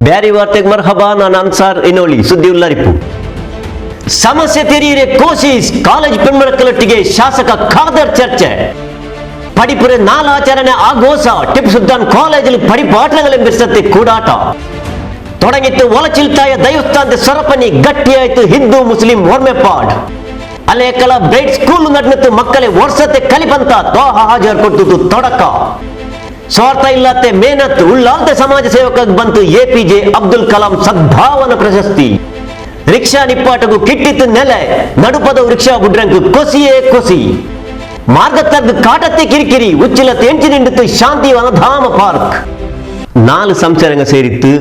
ಬ್ಯಾರಿ ವಾರ್ತೆಗೆ ಮರ್ಹಬಾ, ನಾನು ಅನ್ಸಾರ್ ಇನೋಳಿ. ಸುದ್ದಿ ಉಲ್ಲರಿಪು. ಸಮಸ್ಯೆ ತೆರೀರೆ ಕೋಶಿಸ್ ಕಾಲೇಜ್ ಪೆಣ್ಮಕ್ಕಳೊಟ್ಟಿಗೆ ಶಾಸಕ ಖಾದರ್ ಚರ್ಚೆ. ಪಡಿಪುರೆ ನಾಲಾಚರಣೆ ಆಘೋಷ. ಟಿಪ್ಪು ಸುಲ್ತಾನ್ ಕಾಲೇಜಿൽ ಪಡಿಪಾಠಗಳೆಂಬಿಸತ್ತೆ ಕೂಡಾಟ. തുടങ്ങിയിട്ട് ಒಲಚಿಲ್ತಾಯ ದೈವಸ್ಥಾನದ ಸರಪಣಿ ಗಟ್ಟಿಯಾಯಿತು ಹಿಂದೂ ಮುಸ್ಲಿಂ ಓರ್ಮೆಪಾಡ್. ಅಲೇಕಲ ಬ್ರೈಟ್ ಸ್ಕೂಲ್ ನಡೆನಿತ್ತು ಮಕ್ಕಳೇ ವರ್ಷತೆ ಕಲಿಪಂತ ತೋಹ ಹಾಜರ್ ಕೊಟ್ಟದ್ದು ತೊಡಕ. ಸ್ವಾರ್ಥ ಇಲ್ಲತ್ತೆ ಮೇನತ್ ಉಳ್ಳಾಲ್ದ ಸಮಾಜ ಸೇವಕ ಬಂತು APJ ಅಬ್ದುಲ್ ಕಲಾಂ ಸದ್ಭಾವನಾ ಪ್ರಶಸ್ತಿ. ರಿಕ್ಷಾ ನಿಪ್ಪಾಟಗೂ ಕಿಟ್ಟಿತ್ತು ನೆಲೆ, ನಡುಪದ ರಿಕ್ಷಾ ಬುಡ್ರಂಕು ಕೊಸಿಯೇ ಕೊಸಿ. ಮಾರ್ಗತ್ತರ್ಗ ಕಾಟತ್ತೆ ಕಿರಿಕಿರಿ, ಉಚ್ಚಿಲತ್ತೆ ಎಂಚಿ ನಿಂಡಿತ್ತು ಶಾಂತಿ ವನಧಾಮ ಪಾರ್ಕ್. 4 ಸಂಚಾರಂಗ ಸೇರಿತ್ತು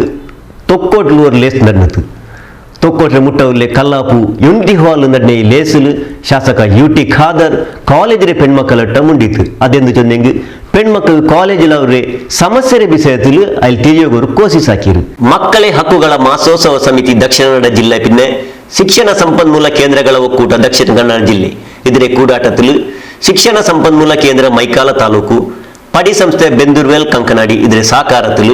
ತೊಕ್ಕೋಟ್ಲು ஒரு ಲೇಸ್ ನಡೆನಿತ್ತು. ತೊಕ್ಕೋಟ್ಲೆ ಮುಟ್ಟವಲ್ಲೇ ಕಲ್ಲಾಪು ಯೂನಿಟಿ ಹಾಲ್ ನಡ್ನೆ ಲೇಸಲು ಶಾಸಕ UT ಖಾದರ್ ಕಾಲೇಜಿನ ಪೆಣ್ಮಕ್ಕಳಟ್ಟ ಮುಂಡಿತ್ತು. ಅದೆಂದು ಚಂದೆಂಗ್ ಪೆಣ್ಮಕ್ಕಳು ಕಾಲೇಜಿಲ್ ಅವರೇ ಸಮಸ್ಯೆ ವಿಷಯത്തിൽ ಅಲ್ಲಿ ತಿಳಿಯೋರು ಕೋಶಿಸ್ ಹಾಕಿರು. ಮಕ್ಕಳೇ ಹಕ್ಕುಗಳ ಮಾಸೋತ್ಸವ ಸಮಿತಿ ದಕ್ಷಿಣ ಕನ್ನಡ ಜಿಲ್ಲೆ ಪಿನ್ನೆ ಶಿಕ್ಷಣ ಸಂಪನ್ಮೂಲ ಕೇಂದ್ರಗಳ ಒಕ್ಕೂಟ ದಕ್ಷಿಣ ಕನ್ನಡ ಜಿಲ್ಲೆ ಇದರ ಕೂಡಾಟത്തിൽ ಶಿಕ್ಷಣ ಸಂಪನ್ಮೂಲ ಕೇಂದ್ರ ಮೈಕಾಲ ತಾಲೂಕು ಪಡಿ ಸಂಸ್ಥೆ ಬೆಂದೂರ್ವೆಲ್ ಕಂಕನಾಡಿ ಇದರ ಸಹಕಾರത്തിൽ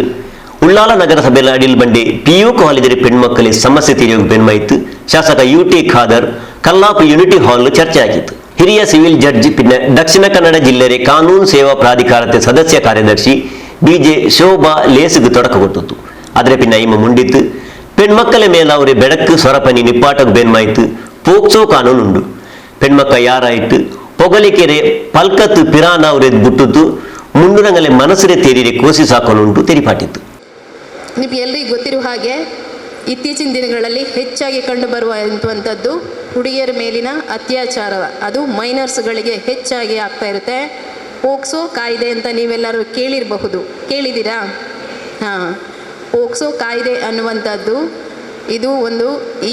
ಉಳ್ಳಾಲ ನಗರಸಭೆಯಲ್ಲಿ ಅಡಿಲ್ ಬಂಡೆ PU ಕಾಲೇಜಿನ ಪೆಣ್ಮಕ್ಕಳಿಗೆ ಸಮಸ್ಯೆ ತಿಳಿಯೋಕೆ ಬೆನ್ಮಾಯಿತು. ಶಾಸಕ UT ಖಾದರ್ ಕಲ್ಲಾಪು ಯೂನಿಟಿ ಹಾಲ್ ಚರ್ಚೆ ಆಗಿತ್ತು. ಹಿರಿಯ civil judge pin Dakshina Kannada ಜಿಲ್ಲೆಯ ಕಾನೂನು ಸೇವಾ ಪ್ರಾಧಿಕಾರದ ಸದಸ್ಯ ಕಾರ್ಯದರ್ಶಿ BJ ಶೋಭಾ ಲೇಸಿಗೆ ತೊಡಕ ಕೊಟ್ಟಿತ್ತು. ಅದರ ಪಿನ್ನ ಇಮ್ಮ ಮುಂಡಿತ್ತು ಪೆಣ್ಮಕ್ಕಳ ಮೇಲೆ ಅವರೇ ಬೆಡಕು ಸ್ವರಪನಿ ನಿಪ್ಪಾಟಕ್ಕೆ ಬೆನ್ಮಾಯಿತು. ಪೋಕ್ಸೋ ಕಾನೂನು ಉಂಡು. ಪೆಣ್ಮಕ್ಕ ಯಾರಾಯಿತು ಪೊಗಲಿಕೆರೆ ಪಲ್ಕತ್ತು ಪಿರಾನ ಅವರೇ ಬಿಟ್ಟದ್ದು ಮುಂಡುರಂಗಲೆ ಮನಸ್ಸರೆ ತೇರಿರೆ ಕೋಸಿ ಸಾಕೋನುಂಟು ತೆರಿಪಾಟಿತ್ತು. ನಿಮಗೆ ಎಲ್ಲರಿಗೂ ಗೊತ್ತಿರುವ ಹಾಗೆ ಇತ್ತೀಚಿನ ದಿನಗಳಲ್ಲಿ ಹೆಚ್ಚಾಗಿ ಕಂಡುಬರುವಂಥದ್ದು ಹುಡುಗಿಯರ ಮೇಲಿನ ಅತ್ಯಾಚಾರ. ಅದು ಮೈನರ್ಸ್ಗಳಿಗೆ ಹೆಚ್ಚಾಗಿ ಆಗ್ತಾ ಇರುತ್ತೆ. ಪೋಕ್ಸೋ ಕಾಯ್ದೆ ಅಂತ ನೀವೆಲ್ಲರೂ ಕೇಳಿದ್ದೀರಾ? ಹಾಂ, ಪೋಕ್ಸೋ ಕಾಯ್ದೆ ಅನ್ನುವಂಥದ್ದು ಇದು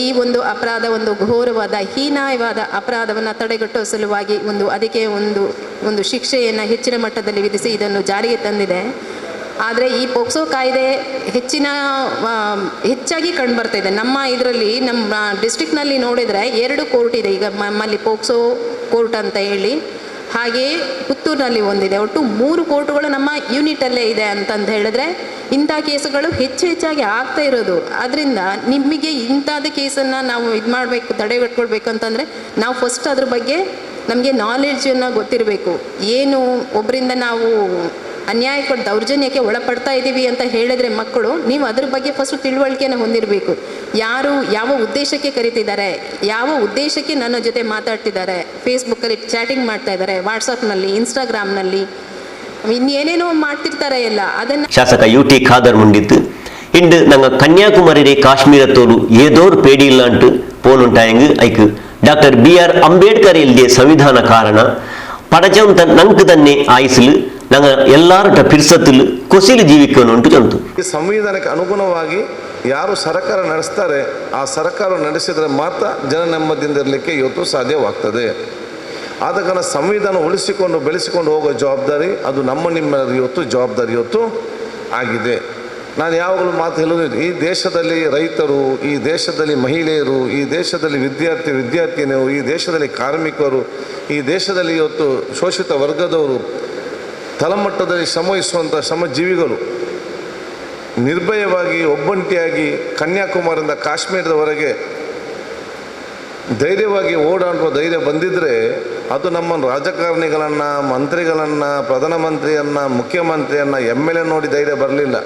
ಈ ಒಂದು ಅಪರಾಧ ಒಂದು ಘೋರವಾದ ಹೀನಾಯವಾದ ಅಪರಾಧವನ್ನು ತಡೆಗಟ್ಟುವ ಸಲುವಾಗಿ ಅದಕ್ಕೆ ಒಂದು ಶಿಕ್ಷೆಯನ್ನು ಹೆಚ್ಚಿನ ಮಟ್ಟದಲ್ಲಿ ವಿಧಿಸಿ ಇದನ್ನು ಜಾರಿಗೆ ತಂದಿದೆ. ಆದರೆ ಈ ಪೋಕ್ಸೋ ಕಾಯ್ದೆ ಹೆಚ್ಚಾಗಿ ಕಂಡುಬರ್ತಾ ಇದೆ. ನಮ್ಮ ಡಿಸ್ಟ್ರಿಕ್ನಲ್ಲಿ ನೋಡಿದರೆ 2 ಕೋರ್ಟ್ ಇದೆ ಈಗ ನಮ್ಮಲ್ಲಿ ಪೋಕ್ಸೋ ಕೋರ್ಟ್ ಅಂತ ಹೇಳಿ. ಹಾಗೆಯೇ ಪುತ್ತೂರಿನಲ್ಲಿ ಒಂದಿದೆ. ಒಟ್ಟು 3 ಕೋರ್ಟ್ಗಳು ನಮ್ಮ ಯೂನಿಟಲ್ಲೇ ಇದೆ ಅಂತಂದು ಹೇಳಿದ್ರೆ ಇಂಥ ಕೇಸುಗಳು ಹೆಚ್ಚಾಗಿ ಆಗ್ತಾ ಇರೋದು. ಅದರಿಂದ ನಿಮಗೆ ಇಂಥದ್ದು ಕೇಸನ್ನು ನಾವು ತಡೆಗಟ್ಕೊಳ್ಬೇಕು ಅಂತಂದರೆ ನಾವು ಫಸ್ಟ್ ಅದ್ರ ಬಗ್ಗೆ ನಮಗೆ ನಾಲೆಡ್ಜನ್ನು ಗೊತ್ತಿರಬೇಕು. ಏನು ಒಬ್ಬರಿಂದ ನಾವು ಅನ್ಯಾಯಕ್ಕೆ ದೌರ್ಜನ್ಯಕ್ಕೆ ಒಳಪಡ್ತಾ ಇದ್ದೀವಿ ಅಂತ ಹೇಳಿದ್ರೆ ಮಕ್ಕಳು ನೀವು ಅದ್ರ ಬಗ್ಗೆ ಫಸ್ಟ್ ತಿಳುವಳಿಕೆಯನ್ನು ಹೊಂದಿರಬೇಕು. ಯಾರು ಯಾವ ಉದ್ದೇಶಕ್ಕೆ ಕರೀತಿದ್ದಾರೆ, ಯಾವ ಉದ್ದೇಶಕ್ಕೆ ನನ್ನ ಜೊತೆ ಮಾತಾಡ್ತಿದ್ದಾರೆ, ಫೇಸ್ಬುಕ್ಕಲ್ಲಿ ಚಾಟಿಂಗ್ ಮಾಡ್ತಾ ಇದ್ದಾರೆ, ವಾಟ್ಸಪ್ನಲ್ಲಿ, ಇನ್ಸ್ಟಾಗ್ರಾಮ್ನಲ್ಲಿ ಇನ್ನೇನೇನೋ ಮಾಡ್ತಿರ್ತಾರೆ ಎಲ್ಲ ಅದನ್ನು. ಶಾಸಕ UT ಖಾದರ್ ಮುಂಡಿತ್ತು ಇಂದು ನಂಗೆ ಕನ್ಯಾಕುಮಾರಿ ಕಾಶ್ಮೀರ ತೋರು ಏದೋರು ಪೇಡಿ ಇಲ್ಲ ಅಂಟು ಪೋನುಂಟಾಯಂಗ್ ಐಕ್ ಡಾಕ್ಟರ್ BR ಅಂಬೇಡ್ಕರ್ ಇಲ್ಲಿಯ ಸಂವಿಧಾನ ಕಾರಣ ಪಡಚಂ ನಂಗೆ ತನ್ನೆ ಆಯಿಸಲು ನಂಗೆ ಎಲ್ಲಾರ ಪಿರ್ಸತ್ತಲು ಕೊಸಿಲು ಜೀವಿಕೋನುಂಟು ಜಂತು. ಈ ಸಂವಿಧಾನಕ್ಕೆ ಅನುಗುಣವಾಗಿ ಯಾರು ಸರ್ಕಾರ ನಡೆಸ್ತಾರೆ ಆ ಸರ್ಕಾರ ನಡೆಸಿದರೆ ಮಾತ್ರ ಜನ ನೆಮ್ಮದಿಯಿಂದ ಇರಲಿಕ್ಕೆ ಇವತ್ತು ಸಾಧ್ಯವಾಗ್ತದೆ. ಆದ ಕಾರಣ ಸಂವಿಧಾನ ಉಳಿಸಿಕೊಂಡು ಬೆಳೆಸಿಕೊಂಡು ಹೋಗೋ ಜವಾಬ್ದಾರಿ ಅದು ನಿಮ್ಮ ಇವತ್ತು ಜವಾಬ್ದಾರಿ ಇವತ್ತು ಆಗಿದೆ. ನಾನು ಯಾವಾಗಲೂ ಮಾತು ಹೇಳೋದು, ಈ ದೇಶದಲ್ಲಿ ರೈತರು, ಈ ದೇಶದಲ್ಲಿ ಮಹಿಳೆಯರು, ಈ ದೇಶದಲ್ಲಿ ವಿದ್ಯಾರ್ಥಿನಿಯರು, ಈ ದೇಶದಲ್ಲಿ ಕಾರ್ಮಿಕರು, ಈ ದೇಶದಲ್ಲಿ ಇವತ್ತು ಶೋಷಿತ ವರ್ಗದವರು, ತಳಮಟ್ಟದಲ್ಲಿ ಶ್ರಮಿಸುವಂಥ ಶ್ರಮಜೀವಿಗಳು ನಿರ್ಭಯವಾಗಿ ಒಬ್ಬಂಟಿಯಾಗಿ ಕನ್ಯಾಕುಮಾರಿಯಿಂದ ಕಾಶ್ಮೀರದವರೆಗೆ ಧೈರ್ಯವಾಗಿ ಓಡಾಡುವ ಧೈರ್ಯ ಬಂದಿದ್ದರೆ ಅದು ನಮ್ಮ ರಾಜಕಾರಣಿಗಳನ್ನು, ಮಂತ್ರಿಗಳನ್ನು, ಪ್ರಧಾನಮಂತ್ರಿಯನ್ನು, ಮುಖ್ಯಮಂತ್ರಿಯನ್ನು, MLA ನೋಡಿ ಧೈರ್ಯ ಬರಲಿಲ್ಲ.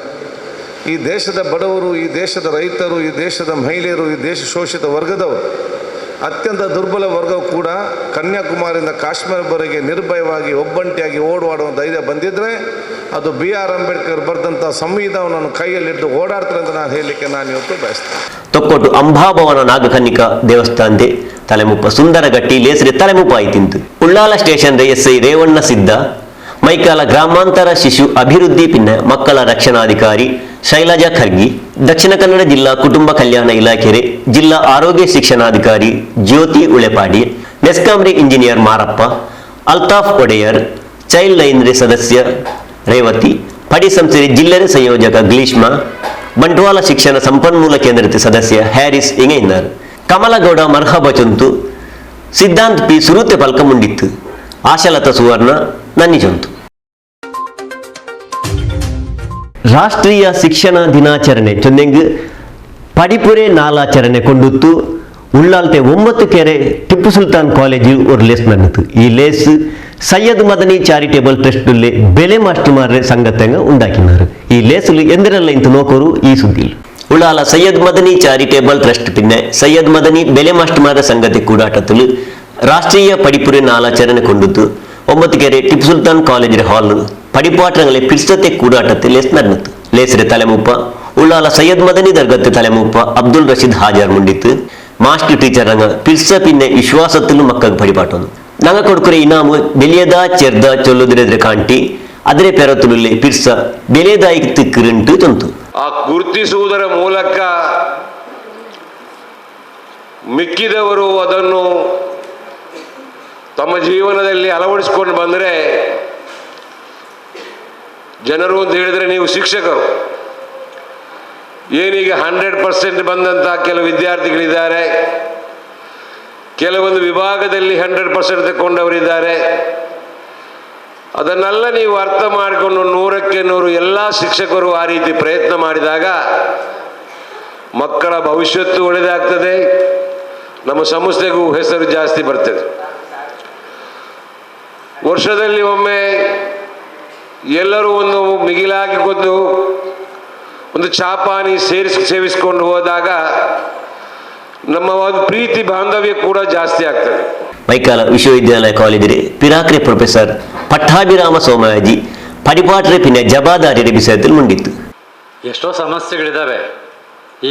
ಈ ದೇಶದ ಬಡವರು, ಈ ದೇಶದ ರೈತರು, ಈ ದೇಶದ ಮಹಿಳೆಯರು, ಈ ದೇಶ ಶೋಷಿತ ವರ್ಗದವರು, ಅತ್ಯಂತ ದುರ್ಬಲ ವರ್ಗವು ಕೂಡ ಕನ್ಯಾಕುಮಾರಿಯಿಂದ ಕಾಶ್ಮೀರವರೆಗೆ ನಿರ್ಭಯವಾಗಿ ಒಬ್ಬಂಟಿಯಾಗಿ ಓಡಾಡುವ ಧೈರ್ಯ ಬಂದಿದ್ದರೆ ಅದು BR ಅಂಬೇಡ್ಕರ್ ಬರೆದಂಥ ಸಂವಿಧಾನವನ್ನು ಕೈಯಲ್ಲಿಟ್ಟು ಓಡಾಡ್ತಾರೆ ಅಂತ ನಾನು ಹೇಳಲಿಕ್ಕೆ ಇವತ್ತು ಬಯಸ್ತೇನೆ. ತೊಕ್ಕೊಟ್ಟು ಅಂಬಾಭವನ ನಾಗಕನ್ನಿಕಾ ದೇವಸ್ಥಾನದ ತಲೆಮುಪ್ಪ ಸುಂದರಗಟ್ಟಿ ಲೇಸರಿ ತಲೆಮುಪ್ಪ ಆಯ್ತಿಂತು. ಉಳ್ಳಾಲ ಸ್ಟೇಷನ್ SI ರೇವಣ್ಣ ಸಿದ್ದ ಮೈಕಾಲ ಗ್ರಾಮಾಂತರ ಶಿಶು ಅಭಿವೃದ್ಧಿ ಪಿನ್ನ ಮಕ್ಕಳ ರಕ್ಷಣಾಧಿಕಾರಿ ಶೈಲಜಾ ಖರ್ಗಿ, ದಕ್ಷಿಣ ಕನ್ನಡ ಜಿಲ್ಲಾ ಕುಟುಂಬ ಕಲ್ಯಾಣ ಇಲಾಖೆ ಜಿಲ್ಲಾ ಆರೋಗ್ಯ ಶಿಕ್ಷಣಾಧಿಕಾರಿ ಜ್ಯೋತಿ ಉಳೆಪಾಡಿ, ನೆಸ್ಕಾಂರಿ engineer Marappa, Altaf Odeyar, child line ಸದಸ್ಯ ರೇವತಿ, ಪಡಿ ಸಂಸ್ಥೆ ಜಿಲ್ಲೆಯ ಸಂಯೋಜಕ ಗ್ಲೀಷ್ಮಾ, ಬಂಟ್ವಾಳ ಶಿಕ್ಷಣ ಸಂಪನ್ಮೂಲ ಕೇಂದ್ರದ ಸದಸ್ಯ ಹ್ಯಾರಿಸ್ ಇಂಗೈನರ್, ಕಮಲಗೌಡ ಮರ್ಹಬಚಂತು, ಸಿದ್ಧಾಂತ್ P ಸುರುತೆ ಪಲ್ಕ ಮುಂಡಿತ್ತು, ಆಶಾಲತಾ ಸುವರ್ಣ ನನ್ನಿಜಂತು. ರಾಷ್ಟ್ರೀಯ ಶಿಕ್ಷಣ ದಿನಾಚರಣೆ ಚೊಂದೆಂಗ್ ಪಡಿಪುರೆ ನಾಲಾಚರಣೆ ಕೊಂಡುತ್ತು ಉಳ್ಳಾಲ್ತೆ 9 ಕೆರೆ ಟಿಪ್ಪು ಸುಲ್ತಾನ್ ಕಾಲೇಜು ஒரு ಲೇಸ್ ನನ್ನದು ಈ ಲೇಸ್ ಸೈಯದ್ ಮದನಿ ಚಾರಿಟೇಬಲ್ ಟ್ರಸ್ಟ್ ಬೆಲೆ ಮಾಸ್ಟರ್ಮಾರ ಸಂಘತಂಗ ಉಂಡಾಕಿನಾರು ಈ ಲೇಸಲು ಎಂದರೆಲ್ಲ ಇಂತ ನೋಕೋರು ಈ ಸುದ್ದಿ ಉಳ್ಳಾಲ ಸೈಯದ್ ಮದನಿ ಚಾರಿಟೇಬಲ್ ಟ್ರಸ್ಟ್ ಪಿನ್ನೆ ಸೈಯದ್ ಮದನಿ ಬೆಲೆ ಮಾಸ್ಟರ್ಮಾರ ಸಂಘತೆ ಕೂಡಾಟದಲ್ಲಿ ರಾಷ್ಟ್ರೀಯ ಪಡಿಪುರೆ ನಾಲಾಚರಣೆ ಕೊಂಡುತ್ತು 9 ಕೆರೆ ಟಿಪ್ಪು ಸುಲ್ತಾನ್ ಕಾಲೇಜ್ ಹಾಲ್ ಪಡಿಪಾಠಗಳೇ ಪಿರ್ಸತೆ ಕೂಡಾಟത്തെ ಲೇಸ್ ನನ್ನದು ಲೇಸರೆ ತಲೆಮುಪ್ಪ ಉಳ್ಳಾಲ ಸೈಯದ್ ಮದನಿ ದರ್ಗತ್ತೆ ತಲೆಮುಪ್ಪ ಅಬ್ದುಲ್ ರಶೀದ್ ಹಾಜರ್ ಮುಂಡಿತ್ತು മാസ്റ്റർ ടീച്ചർ അങ്ങ് പിർസ പിന്നെ വിശ്വാസത്തിലും മക്കൾക്ക് പഠിപ്പാട്ടൊന്നു ഞങ്ങൾ കൊടുക്കുന്ന ഇനാമ് വലിയതാ ചെറുതാ ചൊല്ലുതിരെതിരെ കാണ്ടി അതിരെ ಪೆರತುಲುಲ್ಲೆ ಪಿರ್ಸ ಬೆಲೆದಾಯಿ ತಿಕ್ಕಿರಿಂಟು ತಂತು ಆ ಗುರುತಿಸುವುದರ ಮೂಲಕ ಮಿಕ್ಕಿದವರು ಅದನ್ನು ತಮ್ಮ ಜೀವನದಲ್ಲಿ ಅಳವಡಿಸಿಕೊಂಡು ಬಂದರೆ ಜನರು ಅಂತ ಹೇಳಿದರೆ ನೀವು ಶಿಕ್ಷಕರು ಏನೀಗ 100% ಬಂದಂಥ ಕೆಲವು ವಿದ್ಯಾರ್ಥಿಗಳಿದ್ದಾರೆ, ಕೆಲವೊಂದು ವಿಭಾಗದಲ್ಲಿ 100% ತಗೊಂಡವರಿದ್ದಾರೆ. ಅದನ್ನೆಲ್ಲ ನೀವು ಅರ್ಥ ಮಾಡಿಕೊಂಡು 100ಕ್ಕೆ 100 ಎಲ್ಲ ಶಿಕ್ಷಕರು ಆ ರೀತಿ ಪ್ರಯತ್ನ ಮಾಡಿದಾಗ ಮಕ್ಕಳ ಭವಿಷ್ಯತ್ತು ಒಳ್ಳೆಯದಾಗ್ತದೆ, ನಮ್ಮ ಸಂಸ್ಥೆಗೂ ಹೆಸರು ಜಾಸ್ತಿ ಬರ್ತದೆ. ವರ್ಷದಲ್ಲಿ ಒಮ್ಮೆ ಎಲ್ಲರೂ ಒಂದು ಮಿಗಿಲಾಗಿ ಒಂದು ಚಾಪಾನಿ ಸೇವಿಸಿಕೊಂಡು ಹೋದಾಗ ನಮ್ಮ ಒಂದು ಪ್ರೀತಿ ಬಾಂಧವ್ಯ ಕೂಡ ಜಾಸ್ತಿ ಆಗ್ತದೆ. ಮೈಕಾಲ ವಿಶ್ವವಿದ್ಯಾಲಯ ಕಾಲೇಜಿನ ಪಿರಾಕ್ರೆ ಪ್ರೊಫೆಸರ್ ಪಟ್ಟಾಭಿರಾಮ ಸೋಮಯಾಜಿ ಪಡಿಪಾಟ್ರೆ ಪಿನ್ನ ಜವಾಬ್ದಾರಿ ವಿಷಯದಲ್ಲಿ ಮುಂದಿತ್ತು. ಎಷ್ಟೋ ಸಮಸ್ಯೆಗಳಿದ್ದಾವೆ,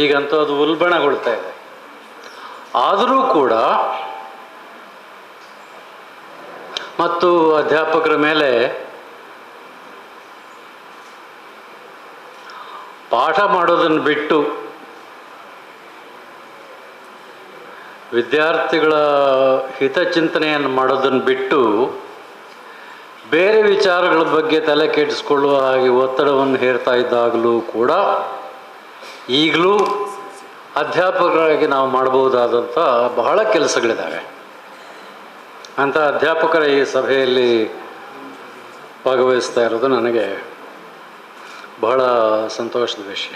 ಈಗಂತೂ ಅದು ಉಲ್ಬಣಗೊಳ್ತಾ ಇದೆ. ಆದರೂ ಕೂಡ ಮತ್ತು ಅಧ್ಯಾಪಕರ ಮೇಲೆ ಪಾಠ ಮಾಡೋದನ್ನು ಬಿಟ್ಟು ವಿದ್ಯಾರ್ಥಿಗಳ ಹಿತಚಿಂತನೆಯನ್ನು ಮಾಡೋದನ್ನು ಬಿಟ್ಟು ಬೇರೆ ವಿಚಾರಗಳ ಬಗ್ಗೆ ತಲೆ ಕೆಡಿಸ್ಕೊಳ್ಳುವ ಹಾಗೆ ಒತ್ತಡವನ್ನು ಹೇರ್ತಾ ಇದ್ದಾಗಲೂ ಕೂಡ ಈಗಲೂ ಅಧ್ಯಾಪಕರಾಗಿ ನಾವು ಮಾಡಬಹುದಾದಂಥ ಬಹಳ ಕೆಲಸಗಳಿದ್ದಾವೆ. ಅಂಥ ಅಧ್ಯಾಪಕರ ಈ ಸಭೆಯಲ್ಲಿ ಭಾಗವಹಿಸ್ತಾ ಇರೋದು ನನಗೆ ಬಹಳ ಸಂತೋಷದ ವಿಷಯ.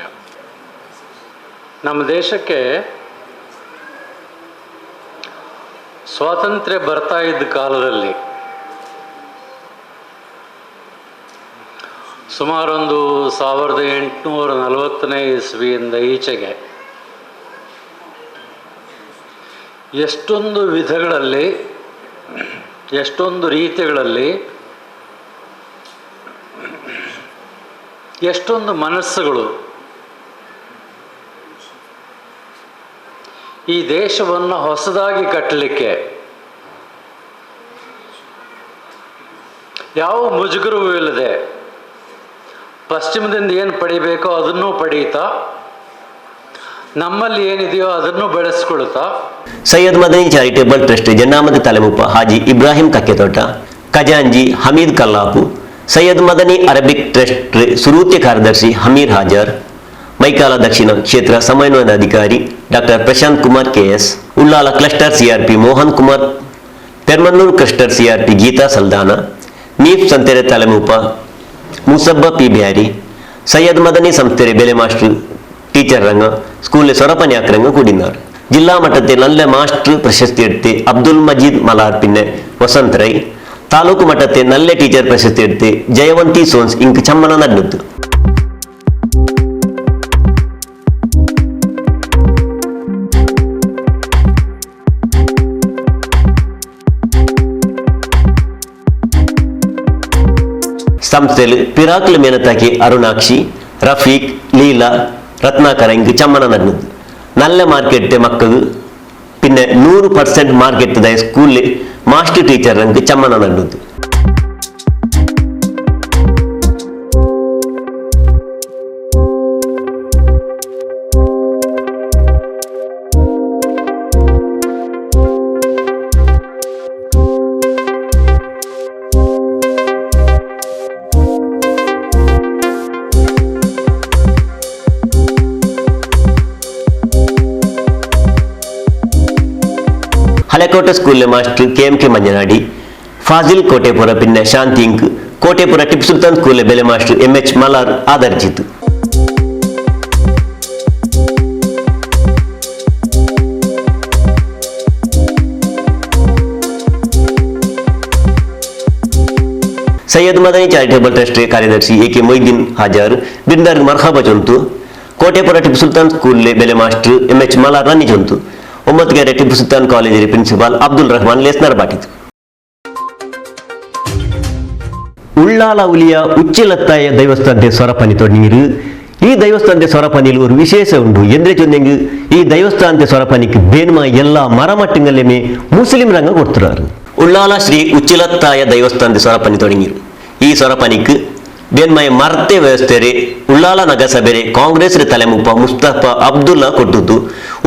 ನಮ್ಮ ದೇಶಕ್ಕೆ ಸ್ವಾತಂತ್ರ್ಯ ಬರ್ತಾ ಇದ್ದ ಕಾಲದಲ್ಲಿ ಸುಮಾರೊಂದು 1840ನೇ ಇಸ್ವಿಯಿಂದ ಈಚೆಗೆ ಎಷ್ಟೊಂದು ವಿಧಗಳಲ್ಲಿ, ಎಷ್ಟೊಂದು ರೀತಿಗಳಲ್ಲಿ, ಎಷ್ಟೊಂದು ಮನಸ್ಸುಗಳು ಈ ದೇಶವನ್ನು ಹೊಸದಾಗಿ ಕಟ್ಟಲಿಕ್ಕೆ ಯಾವ ಮುಜುಗರವೂ ಇಲ್ಲದೆ ಪಶ್ಚಿಮದಿಂದ ಏನು ಪಡಿಬೇಕೋ ಅದನ್ನೂ ಪಡೀತಾ, ನಮ್ಮಲ್ಲಿ ಏನಿದೆಯೋ ಅದನ್ನು ಬೆಳೆಸ್ಕೊಳ್ತಾ ಸೈಯದ್ ಮದನಿ ಚಾರಿಟೇಬಲ್ ಟ್ರಸ್ಟ್ ಜನ್ನಾಮದ ತಲೆಮುಪ್ಪ ಹಾಜಿ ಇಬ್ರಾಹಿಂ ಕಕ್ಕೆತೋಟ, ಖಜಾಂಜಿ ಹಮೀದ್ ಕಲ್ಲಾಪು, ಸೈಯದ್ ಮದನಿ ಅರಬಿಕ್ ಟ್ರಸ್ಟ್ ಸುರೂತ್ಯ ಕಾರ್ಯದರ್ಶಿ ಹಮೀರ್ ಹಾಜರ್, ಮೈಕಾಲ ದಕ್ಷಿಣ ಕ್ಷೇತ್ರ ಸಮನ್ವಯಾಧಿಕಾರಿ doctor Prashanth Kumar KS, Ullal cluster CRP Mohan Kumar, Permannur cluster CRP Geetha Saldanha, ನೀಫ್ ಸಂತೆರೆ ತಲೆಮುಪ್ಪ ಮುಸಬ್ಬ ಪಿ ಬಿಹಾರಿ, ಸೈಯದ್ ಮದನಿ ಸಂಸ್ಥೆರೆ ಬೆಲೆ ಮಾಸ್ಟರ್ ಟೀಚರ್ ರಂಗ ಸ್ಕೂಲ್ ಸೊರಪನ್ಯಾಕ್ ರಂಗ ಕೂಡಿನಾರು. ಜಿಲ್ಲಾ ಮಟ್ಟത്തെ നല്ല ಮಾಸ್ಟರ್ ಪ್ರಶಸ್ತಿ എടുത്ത് ಅಬ್ದುಲ್ ಮಜೀದ್ ಮಲಾರ್ ಪಿನ್ನೆ ವಸಂತ್ ರೈ, ತಾಲೂಕು ಮಟ್ಟത്തെ നല്ല ಟೀಚರ್ ಪ್ರಶಸ್ತಿ എടുത്ത് ಜಯವಂತಿ ಸೋನ್ಸ್ ಇಂಕ್ ಚಮ್ಮನ ನಡ್ನದ್ದು. ಸಂಸ್ಥೆಯಲ್ಲಿ ಪಿರಾಕ್ಲ ಮೇನತಾಕಿ ಅರುಣಾಕ್ಷಿ, ರಫೀಕ್, ಲೀಲಾ, ರತ್ನಾಕರ ಇಂಕ್ ಚಮ್ಮನ ನಡ್ನದ್ದು. നല്ല മാർക്കറ്റ് മക്കൾക്ക് പിന്നെ 100% മാർക്കറ്റ് സ്കൂളിൽ മാസ്റ്റർ ടീച്ചർ എനിക്ക് ചമ്മന നടുന്നത്. Halekote school master KMK Manjanadi, Fazil Kotepura ಪಿನ್ನ ಶಾಂತಿ ಇಂಕ್, ಕೋಟೆಪುರ ಟಿಪ್ಪು ಸುಲ್ತಾನ್ ಸ್ಕೂಲ್ ಬೆಲೆ ಮಾಸ್ಟರ್ MH ಮಲಾರ್ ಆದರ್ಜಿತು. ಸೈಯದ್ ಮದನಿ ಚಾರಿಟೇಬಲ್ ಟ್ರಸ್ಟ್ ಕಾರ್ಯದರ್ಶಿ ಎಕೆ ಮೊಯ್ದೀನ್ ಹಾಜರ್ ಬಿರ್ದಾರ್ ಮರ್ಹಾಬಾ ಜೊಂತು ಕೋಟೆಪುರ ಟಿಪ್ಪು ಸುಲ್ತಾನ್ ಸ್ಕೂಲ್ ಬೆಲೆ ಮಾಸ್ಟರ್ MH ಮಲಾರ್ ರನ್ನಿ ಜೊಂತು 9 ಟಿಪ್ಪು ಸುಲ್ತಾನ್ ಕಾಲೇಜ್ ಪ್ರಿನ್ಸಿಪಾಲ್ ಅಬ್ದುಲ್ ರಹಮಾನ್ ಲೇಸ್ನರ್ ಬಾಟಿತು. ഉള്ളാല ഉലിയ ഉച്ചിലത്തായ ദൈവസ്ഥാനത്തെ സ്വറപ്പനി തുടങ്ങിയത് ഈ ദൈവസ്ഥാനത്തെ സ്വറപ്പനിയിൽ ഒരു വിശേഷമുണ്ട് എന്തിനെ ചൊന്നെങ്കിൽ ഈ ദൈവസ്ഥാനത്തെ സ്വറപ്പനിക്ക് ബേന്മ എല്ലാ മറമട്ടുങ്ങളിലുമേ മുസ്ലിം രംഗ കൊടുത്തിറാറ്. ഉള്ളാല ശ്രീ ഉച്ചിലത്തായ ദൈവസ്ഥാനത്തെ സ്വറപ്പനി തുടങ്ങിയത് ഈ സ്വറപ്പനിക്ക് ಬೇನ್ಮಯ ಮರ್ತೆ ವ್ಯವಸ್ಥೆರೆ ಉಳ್ಳಾಲ ನಗರಸಭೆರೆ ಕಾಂಗ್ರೆಸ್ ತಲೆಮುಪ್ಪ ಮುಸ್ತಫಾ ಅಬ್ದುಲ್ಲಾ ಕೊಟ್ಟುದು